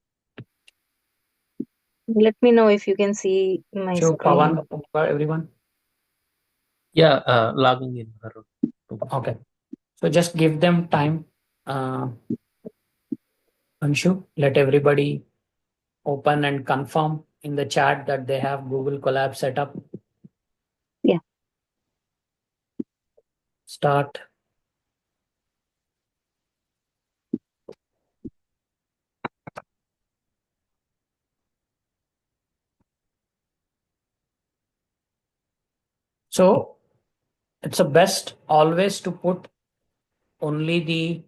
Let me know if you can see my
Sure,
screen.
Pawan, everyone.
Yeah, logging in.
Okay. So just give them time. Anshu, let everybody open and confirm in the chat that they have Google Colab set up.
Yeah.
Start. So it's a best always to put only the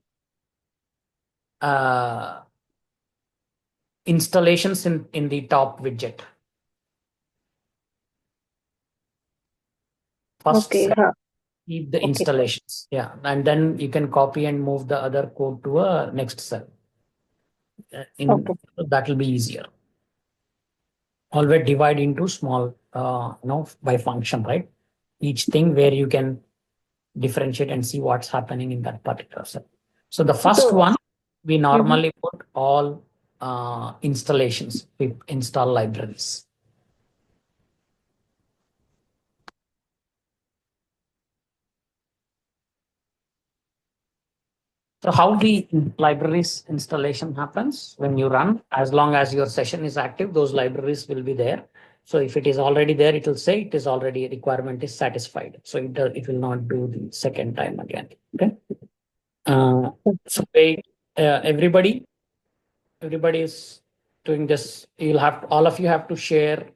installations in the top widget. First,
Okay.
keep the
Okay.
installations. Yeah. And then you can copy and move the other code to a next cell.
Okay.
That will be easier. Always divide into small, by function, right? Each thing where you can differentiate and see what's happening in that particular cell. So the first one, we normally put all installations, we install libraries. So how the libraries installation happens when you run, as long as your session is active, those libraries will be there. So if it is already there, it will say it is already requirement is satisfied. So it will not do the second time again. Okay. So everybody is doing this. All of you have to share,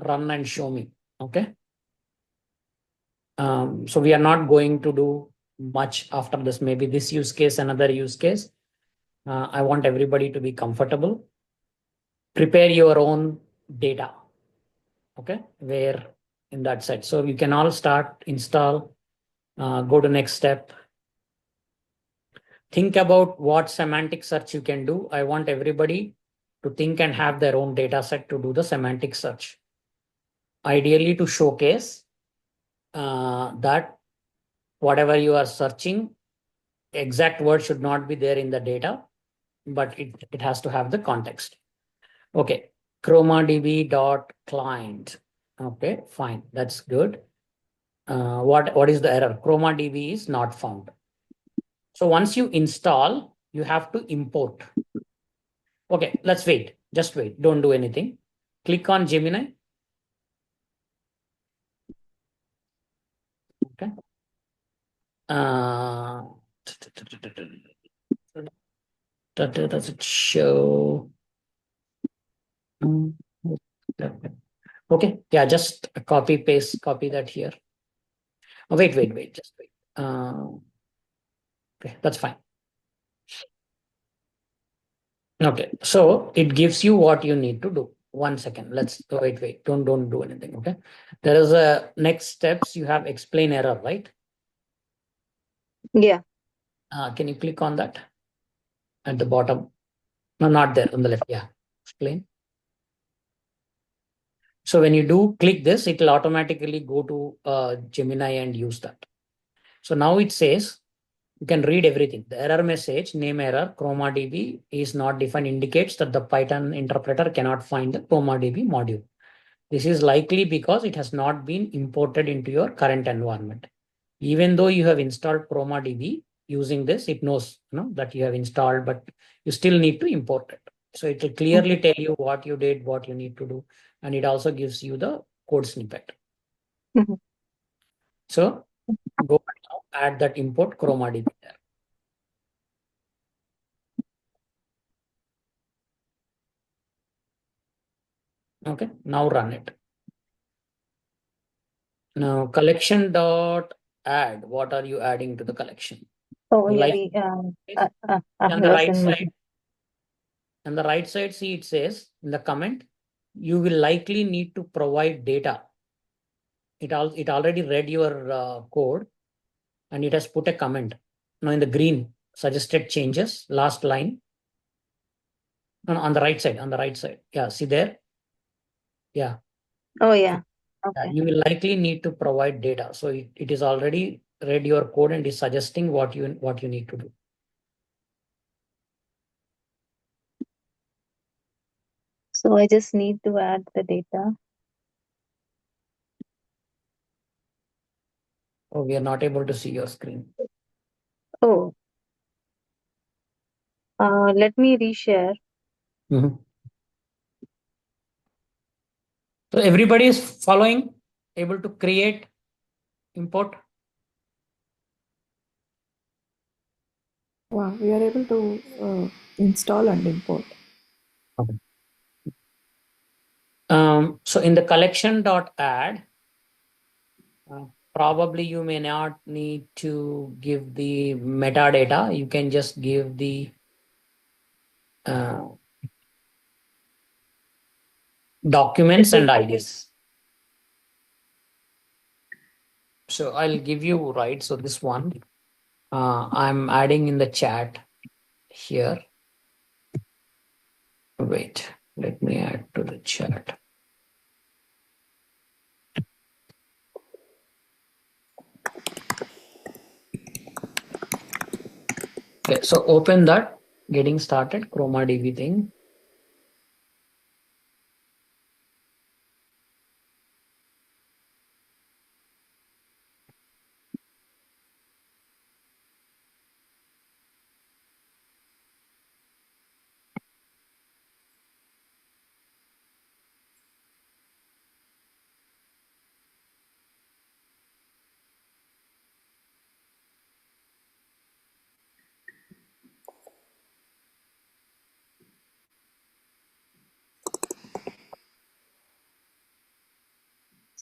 run and show me. Okay. So we are not going to do much after this. Maybe this use case, another use case. I want everybody to be comfortable. Prepare your own data. Okay, where in that set. So you can all start, install, go to next step. Think about what semantic search you can do. I want everybody to think and have their own data set to do the semantic search. Ideally to showcase that whatever you are searching, exact word should not be there in the data, but it has to have the context. Okay, chromadb.client. Okay, fine, that's good. What is the error? Chromadb is not found. So once you install, you have to import. Okay, let's wait. Just wait. Don't do anything. Click on Gemini. Okay. Does it show? Okay. Yeah, just copy that here. Oh, wait. Just wait. Okay, that's fine. Okay, so it gives you what you need to do. 1 second. Let's wait. Don't do anything. Okay. There is a next steps. You have explain error, right?
Yeah.
Can you click on that at the bottom? No, not there, on the left. Yeah, explain. So when you do click this, it will automatically go to Gemini and use that. So now it says you can read everything. The error message, name error, ChromaDB is not defined, indicates that the Python interpreter cannot find the ChromaDB module. This is likely because it has not been imported into your current environment. Even though you have installed ChromaDB, using this, it knows that you have installed, but you still need to import it. So it will clearly tell you what you did, what you need to do, and it also gives you the code snippet. So go now, add that import ChromaDB there. Okay, now run it. Now collection dot add. What are you adding to the collection?
Oh,
You
yeah.
on the right side. On the right side, see it says in the comment, you will likely need to provide data. It already read your code and it has put a comment. Now in the green, suggested changes, last line. No, on the right side. Yeah, see there? Yeah.
Oh, yeah. Okay.
You will likely need to provide data. So it is already read your code and is suggesting what you need to do.
So I just need to add the data.
Oh, we are not able to see your screen.
Oh. Let me reshare.
So everybody is following, able to create, import.
Wow, we are able to install and import.
Okay. So in the collection.add, probably you may not need to give the metadata. You can just give the documents and IDs. So I'll give you, right? So this one, I'm adding in the chat here. Wait, let me add to the chat. Okay, so open that, getting started, ChromaDB thing.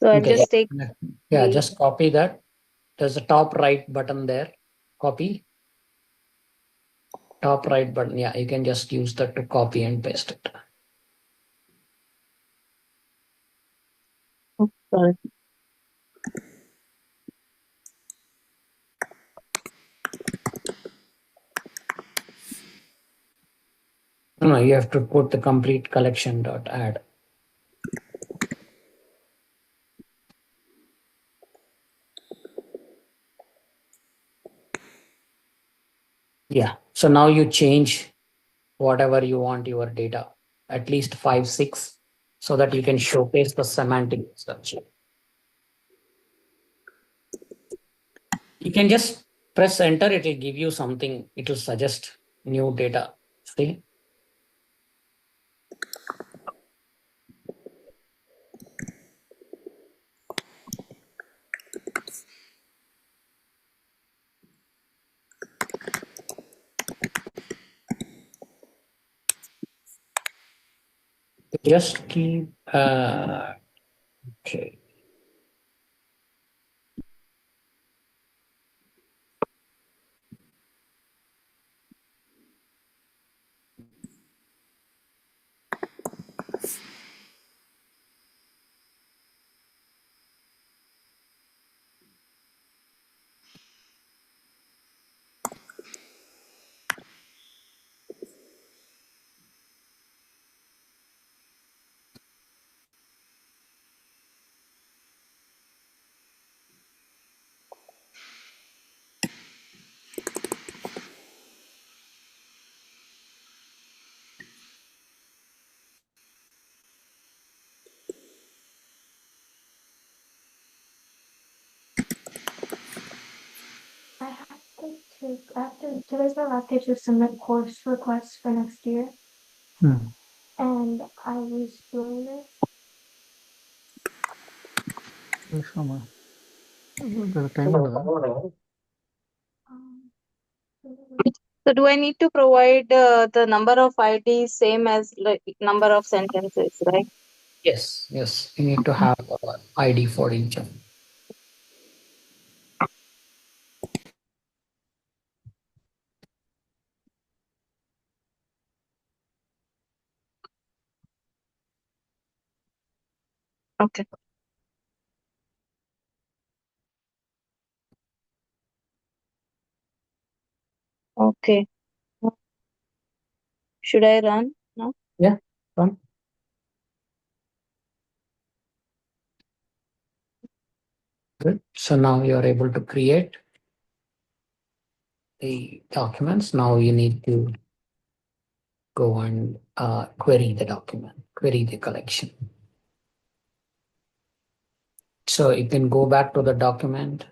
So I'll
Okay,
just take
yeah,
the-
just copy that. There's a top right button there. Copy. Top right button. Yeah, you can just use that to copy and paste it.
sorry.
No, you have to put the complete collection dot add. Yeah. So now you change whatever you want your data, at least 5, 6, so that you can showcase the semantic structure. You can just press enter, it will give you something, it will suggest new data. See? Just keep, okay.
After today's my last day to submit course requests for next year, and I was doing this.
So do I need to provide the number of IDs same as like number of sentences, right?
Yes, yes. You need to have ID for each one.
Okay. Okay. Should I run now?
Yeah, fine. Good. So now you're able to create the documents. Now you need to go and query the document, query the collection. So you can go back to the document.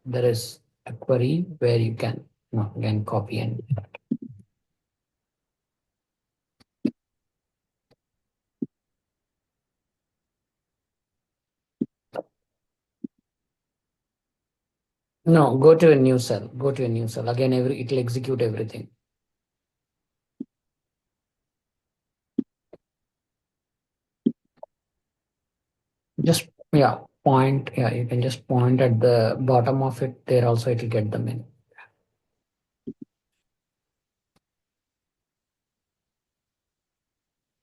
There is a query where you can again copy and no, go to a new cell. Go to a new cell. Again, it will execute everything. Just point. Yeah, you can just point at the bottom of it. There also it will get the menu.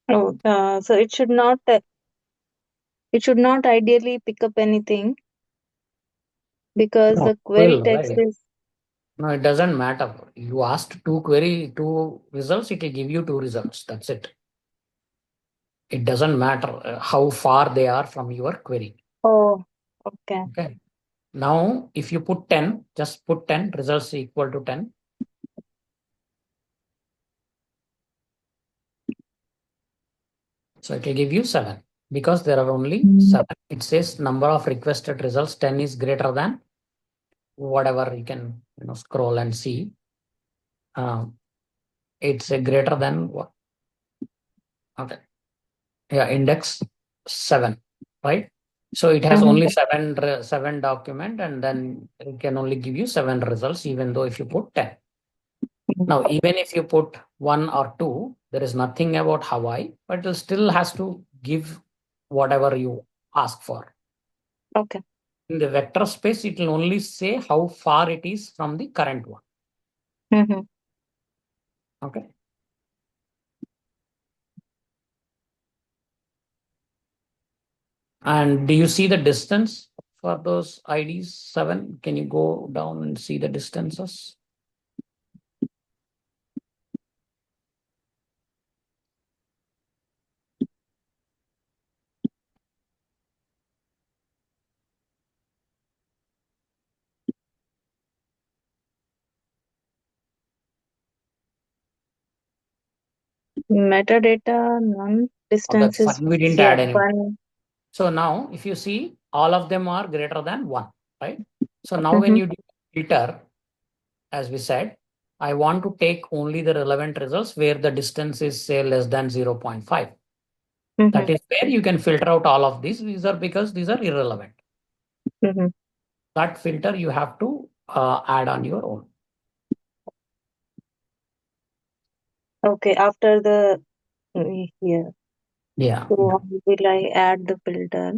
Oh, so it should not ideally pick up anything because
No,
the query
will,
text
right?
is.
No, it doesn't matter. You asked two results, it will give you 2 results. That's it. It doesn't matter how far they are from your query.
Oh, okay.
Okay. Now, if you put 10, just put 10, results equal to 10. So it will give you 7 because there are only 7. It says number of requested results 10 is greater than whatever you can scroll and see. It's a greater than what? Okay. Yeah, index 7, right? So it has only 7 document, and then it can only give you 7 results, even though if you put 10. Now, even if you put 1 or 2, there is nothing about Hawaii, but it still has to give whatever you ask for.
Okay.
In the vector space, it will only say how far it is from the current one.
Mm-hmm.
Okay. And do you see the distance for those IDs 7? Can you go down and see the distances?
Metadata, none. Distance
That's
is
fine. We didn't add any.
1.
So now, if you see, all of them are greater than 1, right? So now when you do filter, as we said, I want to take only the relevant results where the distance is, say, less than 0.5. That is where you can filter out all of these. These are because these are irrelevant. That filter you have to add on your own.
Okay, after the here.
Yeah.
So how will I add the filter?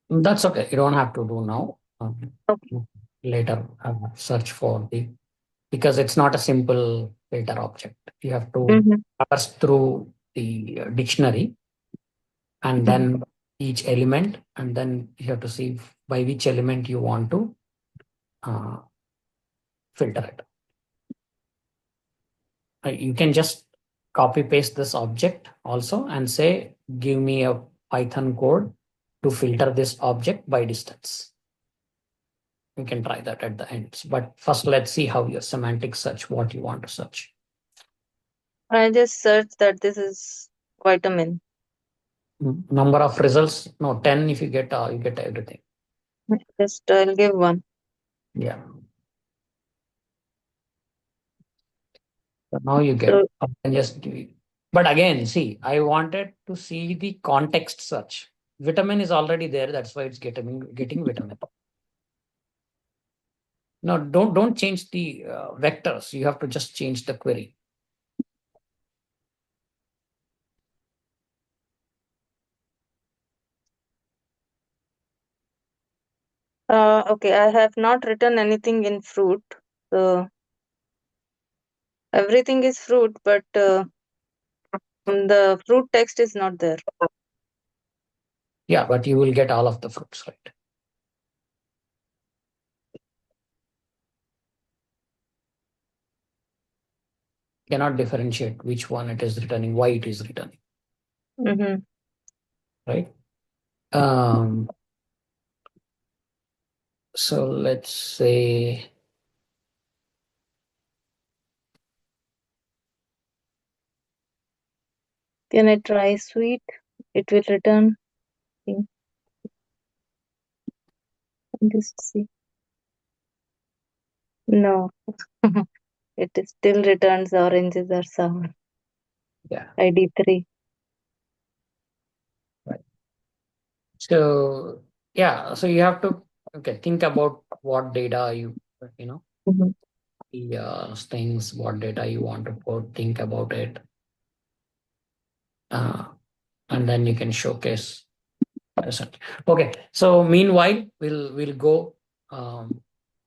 That's okay. You don't have to do now.
Okay.
Later, search for the, because it's not a simple filter object. You have to parse through the dictionary and then each element, and then you have to see by which element you want to filter it. You can just copy paste this object also and say, give me a Python code to filter this object by distance. You can try that at the end. But first, let's see how your semantic search, what you want to search.
I just searched that this is vitamin.
Number of results, no, 10 if you get everything.
Just I'll give 1.
Yeah. So now you get, just give it. But again, see, I wanted to see the context search. Vitamin is already there. That's why it's getting vitamin. No, don't change the vectors. You have to just change the query.
Okay, I have not written anything in fruit. So everything is fruit, but the fruit text is not there.
Yeah, but you will get all of the fruits, right? Cannot differentiate which one it is returning, why it is returning. Right? So let's say,
can I try sweet? It will return. Just see. No, it still returns oranges are sour.
yeah.
ID 3.
Right. So yeah, so you have to think about what data you know the things, what data you want to put, think about it, and then you can showcase. Okay, so meanwhile we'll go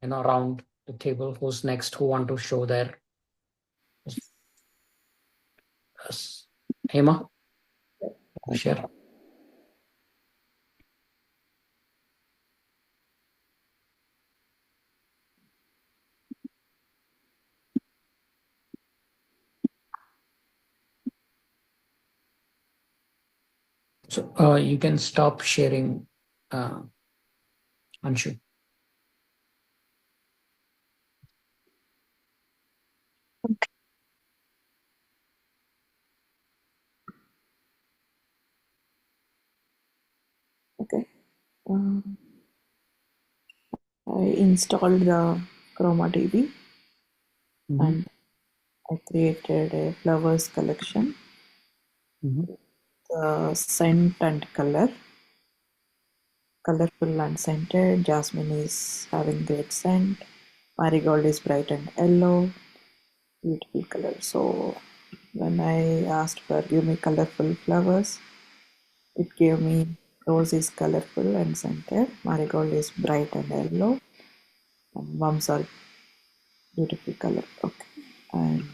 around the table. Who's next? Who want to show their Hema? Share. So you can stop sharing, Anshu.
Okay. I installed the ChromaDB and I created a flowers collection. The scent and color, colorful and scented. Jasmine is having great scent. Marigold is bright and yellow, beautiful color. So when I asked for give me colorful flowers, it gave me Rose is colorful and scented. Marigold is bright and yellow. And mums are beautiful color. Okay. And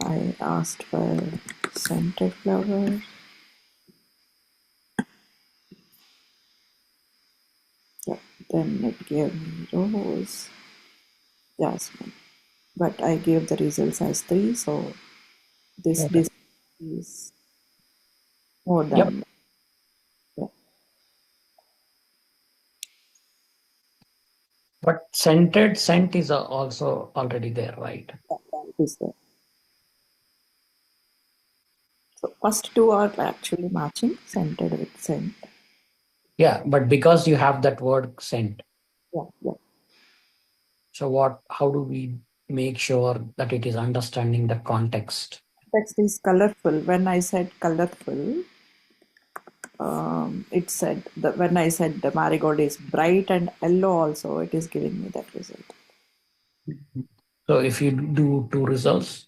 I asked for scented flowers. Yeah. Then it gave me rose, jasmine. But I gave the results as 3, so this
Okay.
is more
Yep.
than yeah.
But scented scent is also already there, right?
That is there. So first 2 are actually matching, scented with scent.
Yeah, but because you have that word scent.
Yeah, yeah.
So how do we make sure that it is understanding the context?
Text is colorful. When I said colorful, it said that when I said the marigold is bright and yellow also, it is giving me that result.
So if you do 2 results,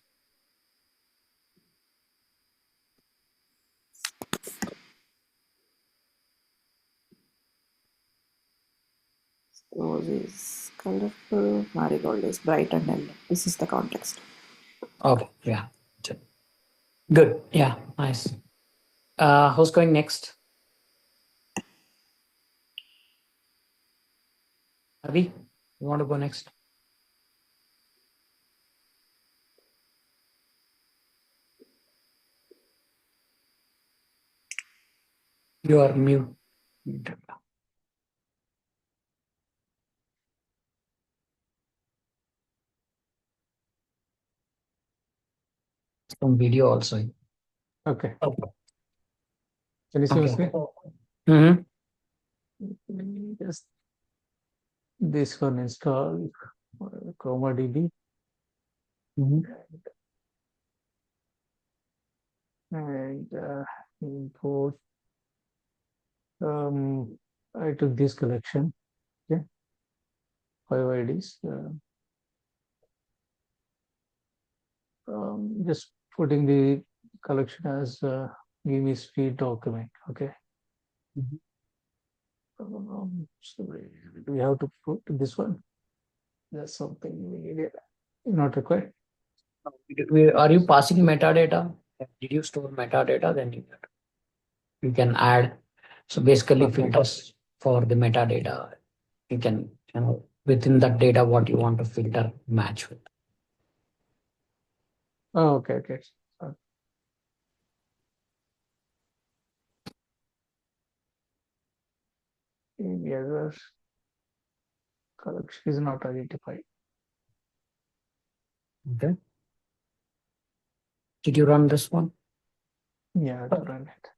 Rose is colorful, marigold is bright and yellow. This is the context.
okay, yeah, good, yeah, nice. Who's going next? Avi, you want to go next? You are mute. Some video also.
Okay.
Okay.
Can you see my
Okay.
screen? Just this one install ChromaDB. And import. I took this collection. Okay. 5 IDs. Just putting the collection as give me speed document. Okay. So we have to put this one. That's something we needed. Not required.
Are you passing metadata? Did you store metadata? Then you can add. So basically
Okay.
filters for the metadata. You can, within that data, what you want to filter match with.
Oh, okay, okay. The other collection is not identified.
Okay. Did you run this one?
Yeah, to run it.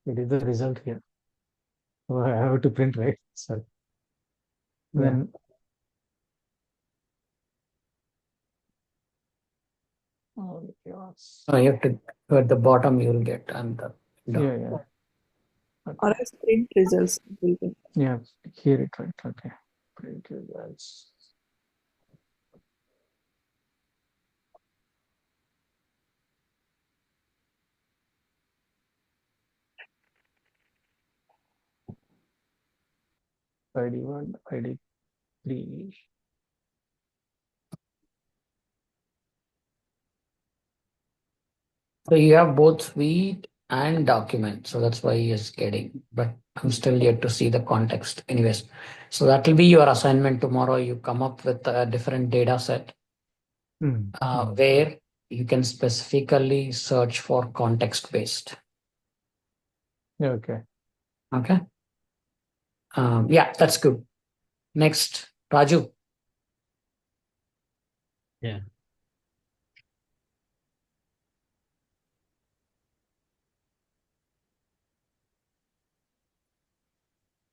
It is the result here. So I have to print, right? So then
So you have to go at the bottom, you will get and
yeah. Okay.
Or else print results will be.
Yeah, here it right. Okay. Print results. ID1, ID3.
So you have both suite and document. So that's why he is getting, but I'm still yet to see the context. Anyways, so that will be your assignment tomorrow. You come up with a different data set where you can specifically search for context based.
Yeah, okay.
Okay. Yeah, that's good. Next, Raju.
Yeah.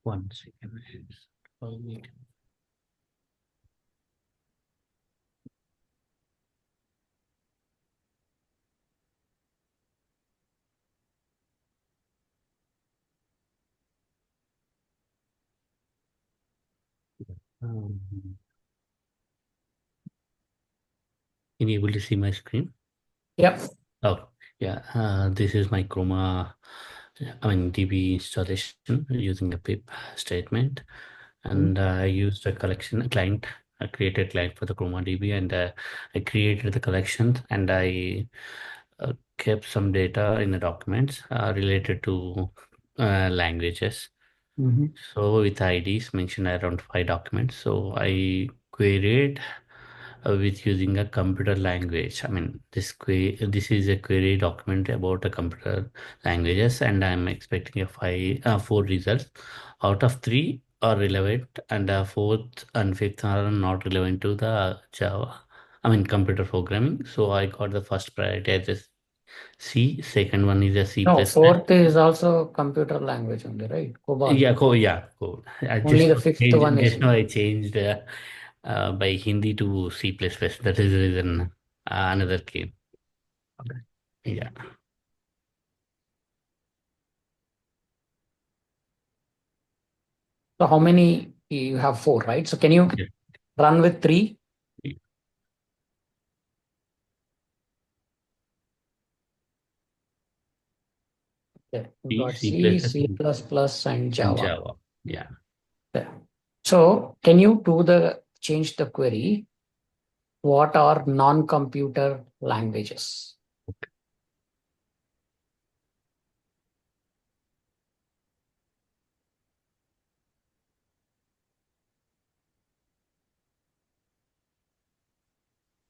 One second. Can you able to see my screen?
Yep.
Oh, yeah. This is my Chroma, DB installation using a pip statement. And I used a collection client. I created client for the Chroma DB, and I created the collections, and I kept some data in the documents related to languages. So with IDs mentioned around 5 documents. So I queried with using a computer language. This is a query document about a computer languages, and I'm expecting a 4 results. Out of 3 are relevant, and fourth and fifth are not relevant to the Java. Computer programming. So I got the first priority as a C. Second one is a C++.
No, fourth is also computer language only, right? COBOL.
Yeah, cool.
Only the fifth one is.
Just now I changed by Hindi to C++. That is the reason another came.
Okay.
Yeah.
So how many? You have 4, right? So can you run with 3? Okay. You got C++, and Java.
Java. Yeah.
Okay. So can you change the query? What are non-computer languages?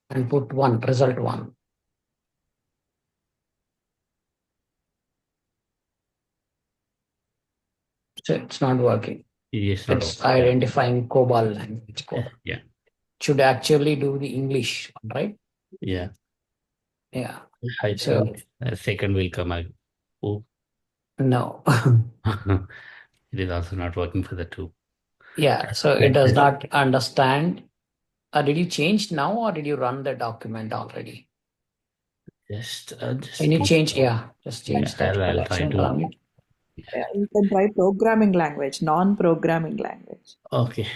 And put result 1. So it's not working.
It's
identifying COBOL language code.
Yeah.
Should actually do the English one, right?
Yeah.
Yeah.
I think second will come out. Oh.
No.
It is also not working for the 2.
Yeah. So it does not understand. Did you change now, or did you run the document already?
Just
Can you change? Yeah. Just change that.
I'll try to.
Run it.
Yeah, you can try programming language, non-programming language.
Okay.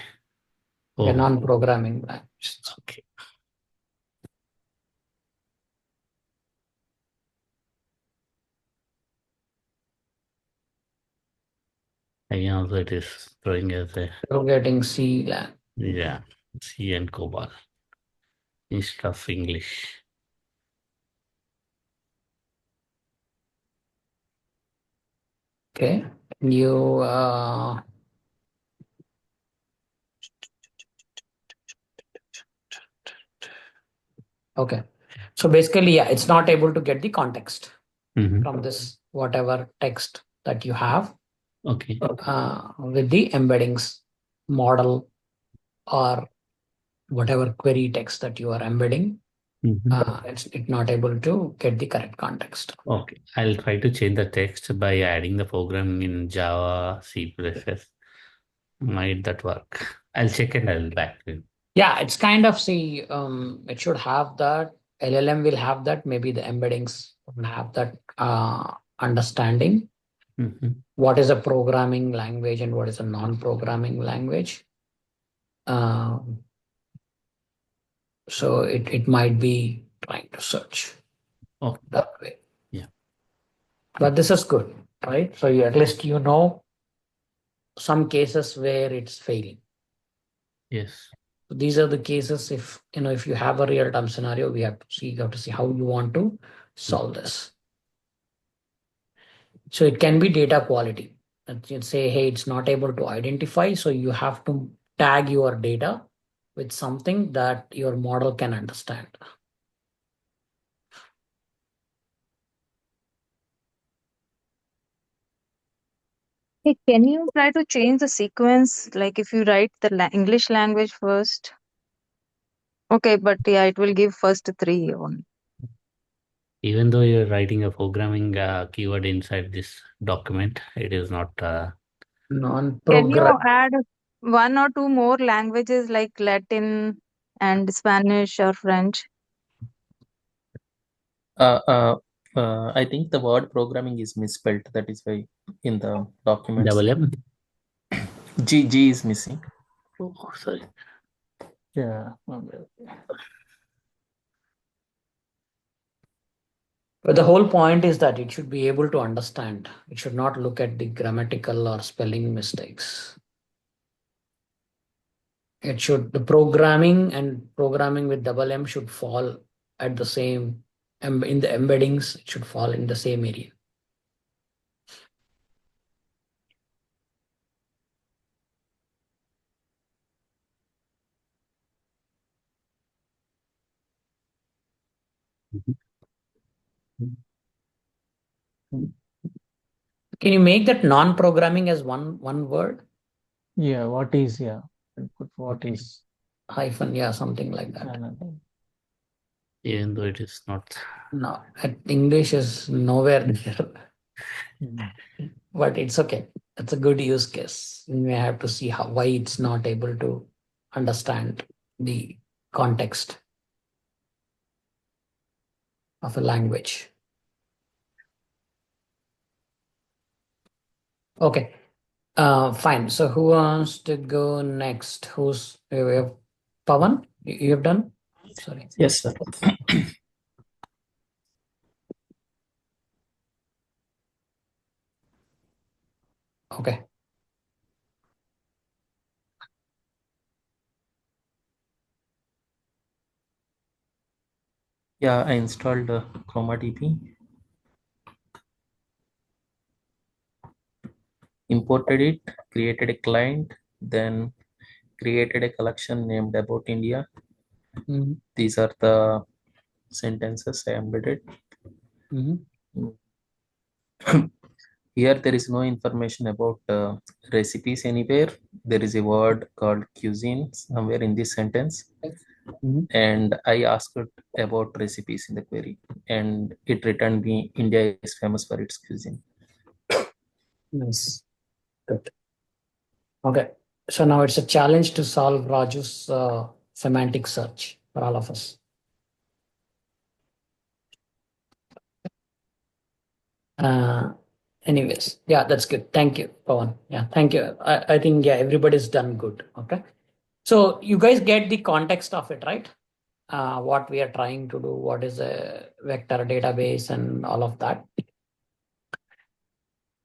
A non-programming language.
Okay. Again, also it is throwing as a.
You're getting C language.
Yeah, C and COBOL instead of English.
Okay. You okay. So basically, yeah, it's not able to get the context from this whatever text that you have.
Okay.
With the embeddings model or whatever query text that you are embedding, it's not able to get the correct context.
Okay. I'll try to change the text by adding the program in Java, C++. Might that work? I'll check and I'll back to you.
Yeah, it's kind of it should have that. LLM will have that. Maybe the embeddings will have that understanding. What is a programming language and what is a non-programming language? So it might be trying to search that way.
Yeah.
But this is good, right? So at least you know some cases where it's failing.
Yes.
So these are the cases. If you have a real-time scenario, you have to see how you want to solve this. So it can be data quality. You say, hey, it's not able to identify, so you have to tag your data with something that your model can understand.
Hey, can you try to change the sequence? Like if you write the English language first. Okay, but yeah, it will give first 3 only.
Even though you're writing a programming keyword inside this document, it is not
Can you add 1 or 2 more languages like Latin and Spanish or French?
I think the word programming is misspelled. That is why in the document
double M.
G is missing.
Oh, sorry.
Yeah.
But the whole point is that it should be able to understand. It should not look at the grammatical or spelling mistakes. It should, the programming and programming with double M should fall at the same, in the embeddings, it should fall in the same area. Can you make that non-programming as one word?
Yeah. What is? Yeah. Put what is.
Hyphen, yeah, something like that.
Even though it is not.
No, English is nowhere there. But it's okay. It's a good use case. We may have to see why it's not able to understand the context of a language. Okay, fine. So who wants to go next? Who's we have Pawan? You have done? Sorry.
Yes, sir.
Okay.
Yeah, I installed ChromaDB, imported it, created a client, then created a collection named About India. These are the sentences I embedded. Here there is no information about recipes anywhere. There is a word called cuisine somewhere in this sentence. And I asked about recipes in the query, and it returned me India is famous for its cuisine.
Nice. Good. Okay. So now it's a challenge to solve Raju's semantic search for all of us. Anyways, yeah, that's good. Thank you, Pawan. Yeah, thank you. I think, yeah, everybody's done good. Okay. So you guys get the context of it, right? What we are trying to do, what is a vector database and all of that.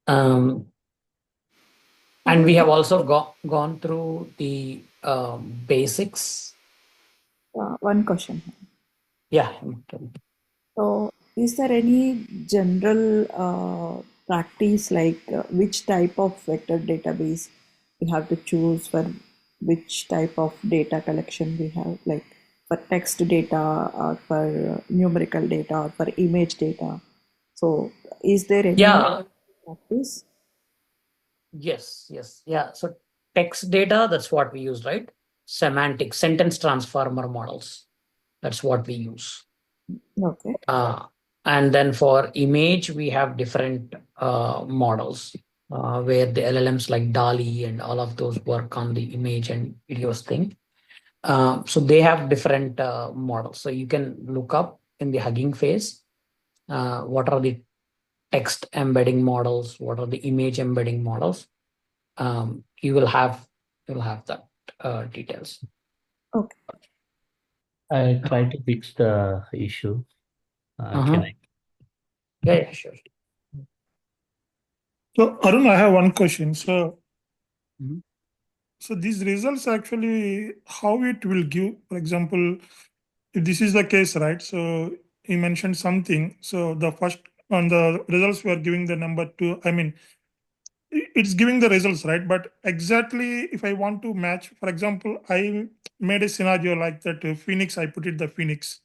And we have also gone through the basics.
One question.
Yeah.
So, is there any general practice like which type of vector database we have to choose for which type of data collection we have, like for text data or for numerical data or for image data? So, is there any practice?
Yes. Yeah. So text data, that's what we use, right? Semantic sentence transformer models. That's what we use.
Okay.
And then for image, we have different models where the LLMs like DALI and all of those work on the image and videos thing. So they have different models. So you can look up in the Hugging Face what are the text embedding models, what are the image embedding models. You will have that details.
Okay.
I tried to fix the issue. Can I?
Yeah, sure.
So Arun, I have one question. So these results actually, how it will give, for example, if this is the case, right? So you mentioned something. So the first on the results we are giving the number 2. I mean, it's giving the results, right? But exactly if I want to match, for example, I made a scenario like that Phoenix, I put it the Phoenix.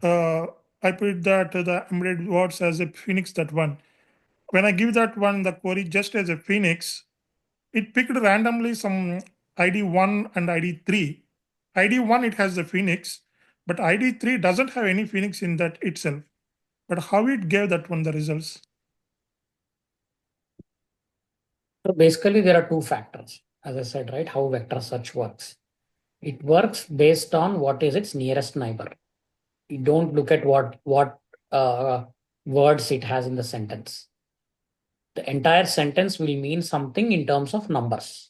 I put that the embedded words as a Phoenix, that one. When I give that one the query just as a Phoenix, it picked randomly some ID 1 and ID 3. ID 1, it has the Phoenix, but ID 3 doesn't have any Phoenix in that itself. But how it gave that one the results?
So basically, there are two factors, as I said, right? How vector search works. It works based on what is its nearest neighbor. You don't look at what words it has in the sentence. The entire sentence will mean something in terms of numbers.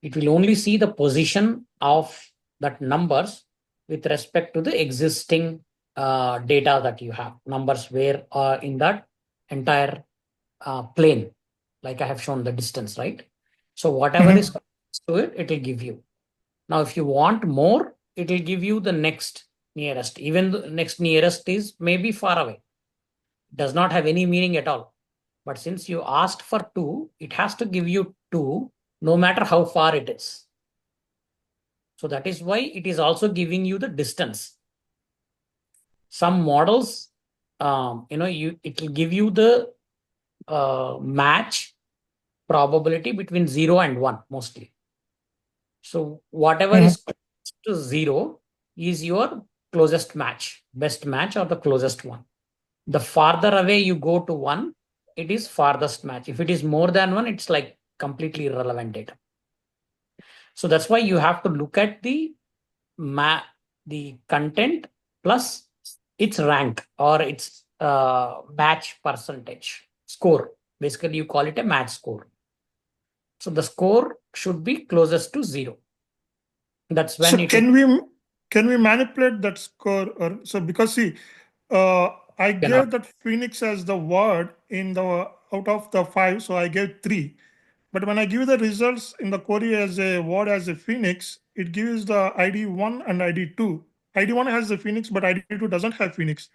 It will only see the position of that numbers with respect to the existing data that you have. Numbers where in that entire plane, like I have shown the distance, right? So whatever is to it, it will give you. Now, if you want more, it will give you the next nearest. Even the next nearest is maybe far away. Does not have any meaning at all. But since you asked for 2, it has to give you 2 no matter how far it is. So that is why it is also giving you the distance. Some models, it will give you the match probability between 0 and 1 mostly. So whatever is close to 0 is your closest match, best match, or the closest one. The farther away you go to 1, it is farthest match. If it is more than 1, it's like completely irrelevant data. So that's why you have to look at the content plus its rank or its match percentage score. Basically, you call it a match score. So the score should be closest to 0. That's when
so can we manipulate that score? Or so because see, I gave that phoenix as the word in the out of the 5, so I gave 3. But when I give the results in the query as a word as a phoenix, it gives the ID 1 and ID 2. ID 1 has the phoenix, but ID 2 doesn't have phoenix.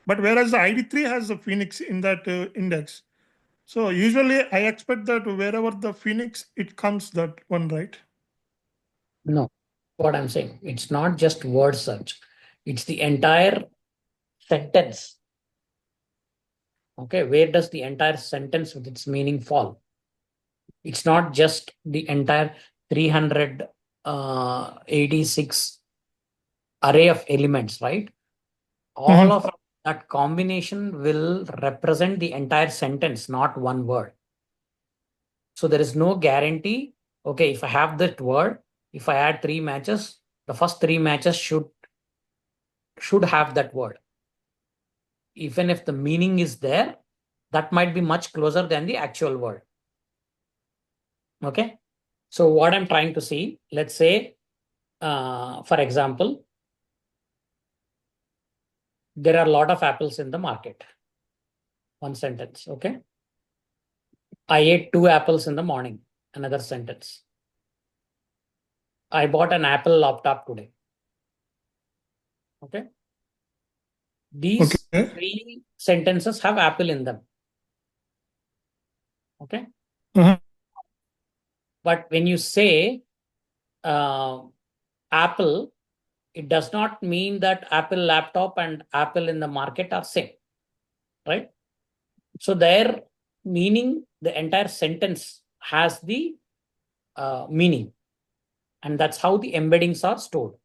But whereas the ID 3 has the phoenix in that index. So usually I expect that wherever the phoenix, it comes that one, right?
No, what I'm saying, it's not just word search. It's the entire sentence. Okay, where does the entire sentence with its meaning fall? It's not just the entire 386 array of elements, right? All of that combination will represent the entire sentence, not one word. So there is no guarantee. Okay, if I have that word, if I add 3 matches, the first 3 matches should have that word. Even if the meaning is there, that might be much closer than the actual word. Okay. So what I'm trying to see, let's say, for example, there are a lot of apples in the market. One sentence. Okay. I ate 2 apples in the morning. Another sentence. I bought an Apple laptop today. Okay. These 3 sentences have apple in them. Okay. But when you say Apple, it does not mean that Apple laptop and Apple in the market are same, right? So their meaning, the entire sentence has the meaning, and that's how the embeddings are stored.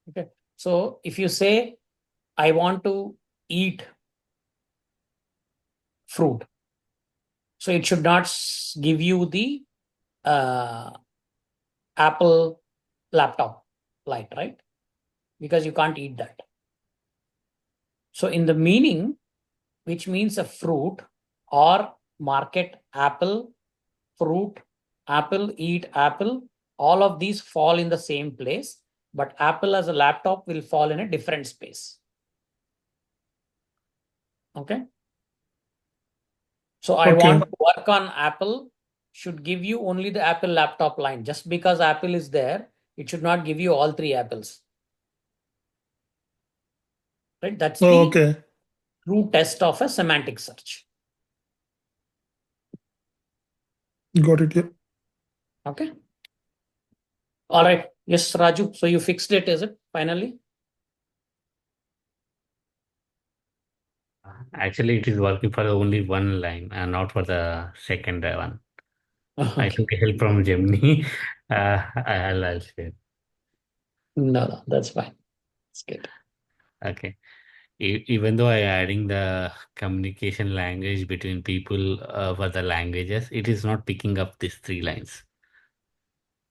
Okay. So if you say, I want to eat fruit, so it should not give you the Apple laptop light, right? Because you can't eat that. So in the meaning, which means a fruit or market apple, fruit, apple, eat apple, all of these fall in the same place, but Apple as a laptop will fall in a different space. Okay. So I want to work on Apple should give you only the Apple laptop line. Just because Apple is there, it should not give you all 3 apples. Right? That's the true test of a semantic search.
Got it. Yeah.
Okay. All right. Yes, Raju. So you fixed it, is it finally?
Actually, it is working for only one line and not for the second one. I took help from Gemini. I'll share.
No, that's fine. It's good.
Okay. Even though I adding the communication language between people for the languages, it is not picking up these 3 lines.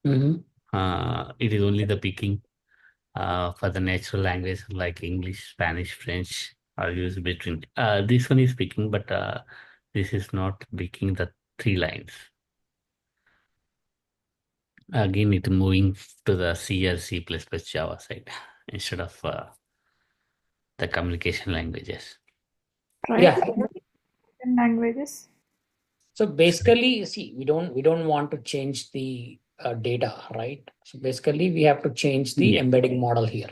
It is only the picking for the natural language like English, Spanish, French are used between. This one is picking, but this is not picking the 3 lines. Again, it moving to the C or C++ Java side instead of the communication languages.
Try
Yeah.
different languages.
So basically, see, we don't want to change the data, right? So basically, we have to change the
Yeah.
embedding model here.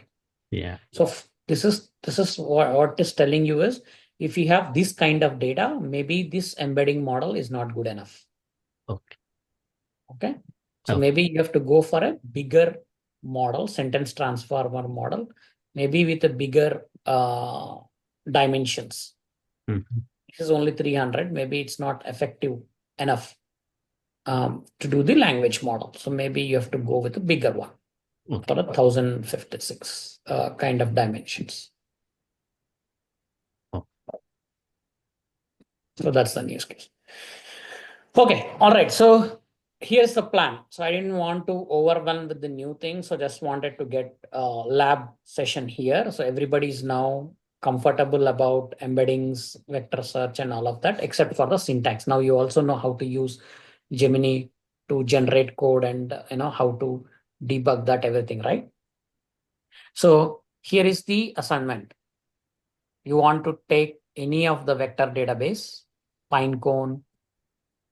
Yeah.
So this is what is telling you is, if you have this kind of data, maybe this embedding model is not good enough.
Okay.
Okay. So
Okay.
maybe you have to go for a bigger model, sentence transformer model, maybe with a bigger dimensions. This is only 300. Maybe it's not effective enough to do the language model. So maybe you have to go with a bigger one for a 1056 kind of dimensions. So that's the use case. Okay, all right. So here's the plan. So I didn't want to overwhelm with the new thing. So just wanted to get a lab session here. So everybody's now comfortable about embeddings, vector search, and all of that, except for the syntax. Now you also know how to use Gemini to generate code and how to debug that everything, right? So here is the assignment. You want to take any of the vector database, Pinecone,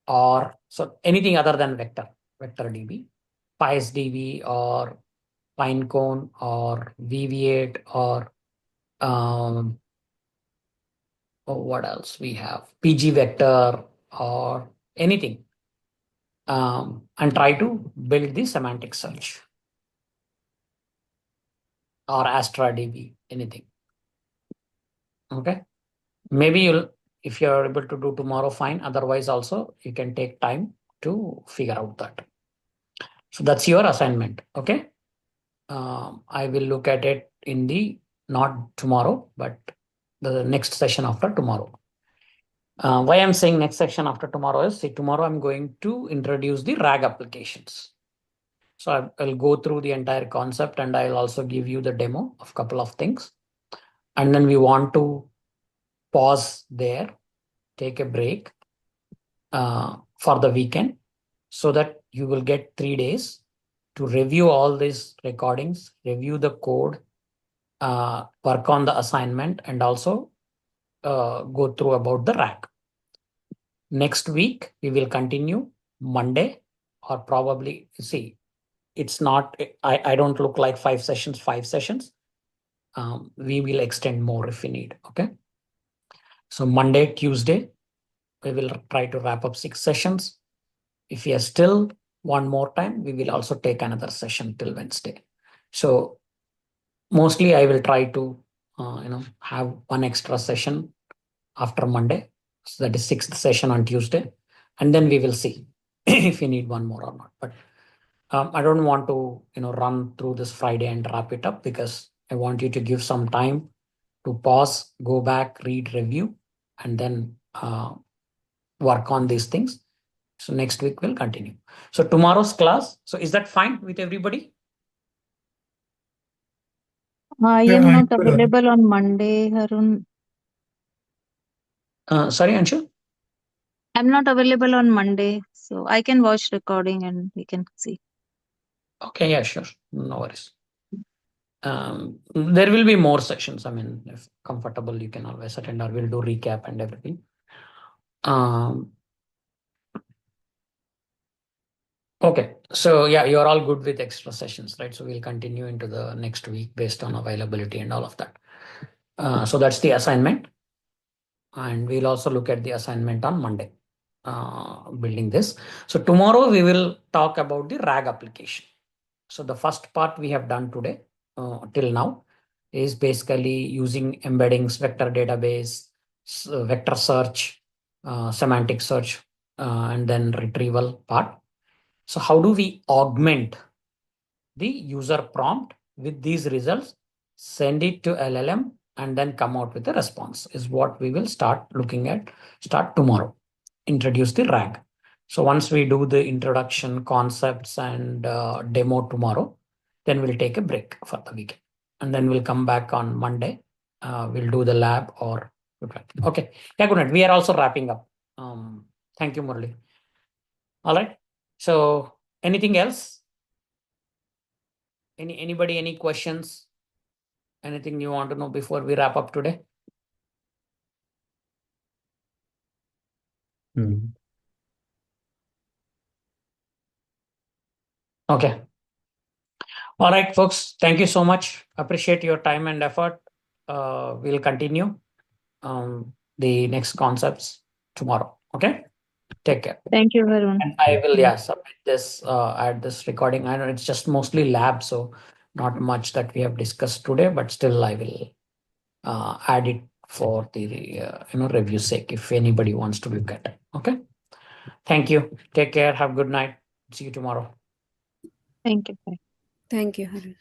or so anything other than vector DB, PySDB or Pinecone or VV8 or what else we have, PG vector or anything, and try to build the semantic search or Astra DB, anything. Okay, maybe if you're able to do tomorrow, fine. Otherwise, also you can take time to figure out that. So that's your assignment. Okay. I will look at it in the not tomorrow, but the next session after tomorrow. Why I'm saying next session after tomorrow is, see, tomorrow I'm going to introduce the RAG applications. So I'll go through the entire concept and I'll also give you the demo of a couple of things. And then we want to pause there, take a break for the weekend so that you will get 3 days to review all these recordings, review the code, work on the assignment, and also go through about the RAG. Next week, we will continue Monday, or probably, see, it's not, I don't look like 5 sessions. We will extend more if we need. Okay. So Monday, Tuesday, we will try to wrap up 6 sessions. If we are still one more time, we will also take another session till Wednesday. So mostly I will try to have one extra session after Monday. So that is 6th session on Tuesday. And then we will see if we need one more or not. But I don't want to run through this Friday and wrap it up, because I want you to give some time to pause, go back, read, review, and then work on these things. So next week we'll continue. So tomorrow's class. So is that fine with everybody?
I am not available on Monday, Harun.
Sorry, Anshu?
I'm not available on Monday, so I can watch recording and we can see.
Okay, yeah, sure. No worries. There will be more sessions. I mean, if comfortable, you can always attend, or we'll do recap and everything. Okay, so yeah, you're all good with extra sessions, right? So we'll continue into the next week based on availability and all of that. So that's the assignment. And we'll also look at the assignment on Monday, building this. So tomorrow we will talk about the RAG application. So the first part we have done today till now is basically using embeddings, vector database, vector search, semantic search, and then retrieval part. So how do we augment the user prompt with these results, send it to LLM, and then come out with a response, is what we will start looking at, start tomorrow. Introduce the RAG. So once we do the introduction, concepts, and demo tomorrow, then we'll take a break for the weekend. And then we'll come back on Monday. We'll do the lab or... Okay. Yeah, good night. We are also wrapping up. Thank you, Murali. All right. So anything else? Anybody, any questions? Anything you want to know before we wrap up today? Okay. All right, folks. Thank you so much. Appreciate your time and effort. We'll continue the next concepts tomorrow. Okay. Take care.
Thank you, Varun.
And I will, submit this, add this recording. I know it's just mostly lab, so not much that we have discussed today, but still I will add it for the review sake if anybody wants to look at it. Okay. Thank you. Take care. Have a good night. See you tomorrow.
Thank you. Bye.
Thank you, Harun.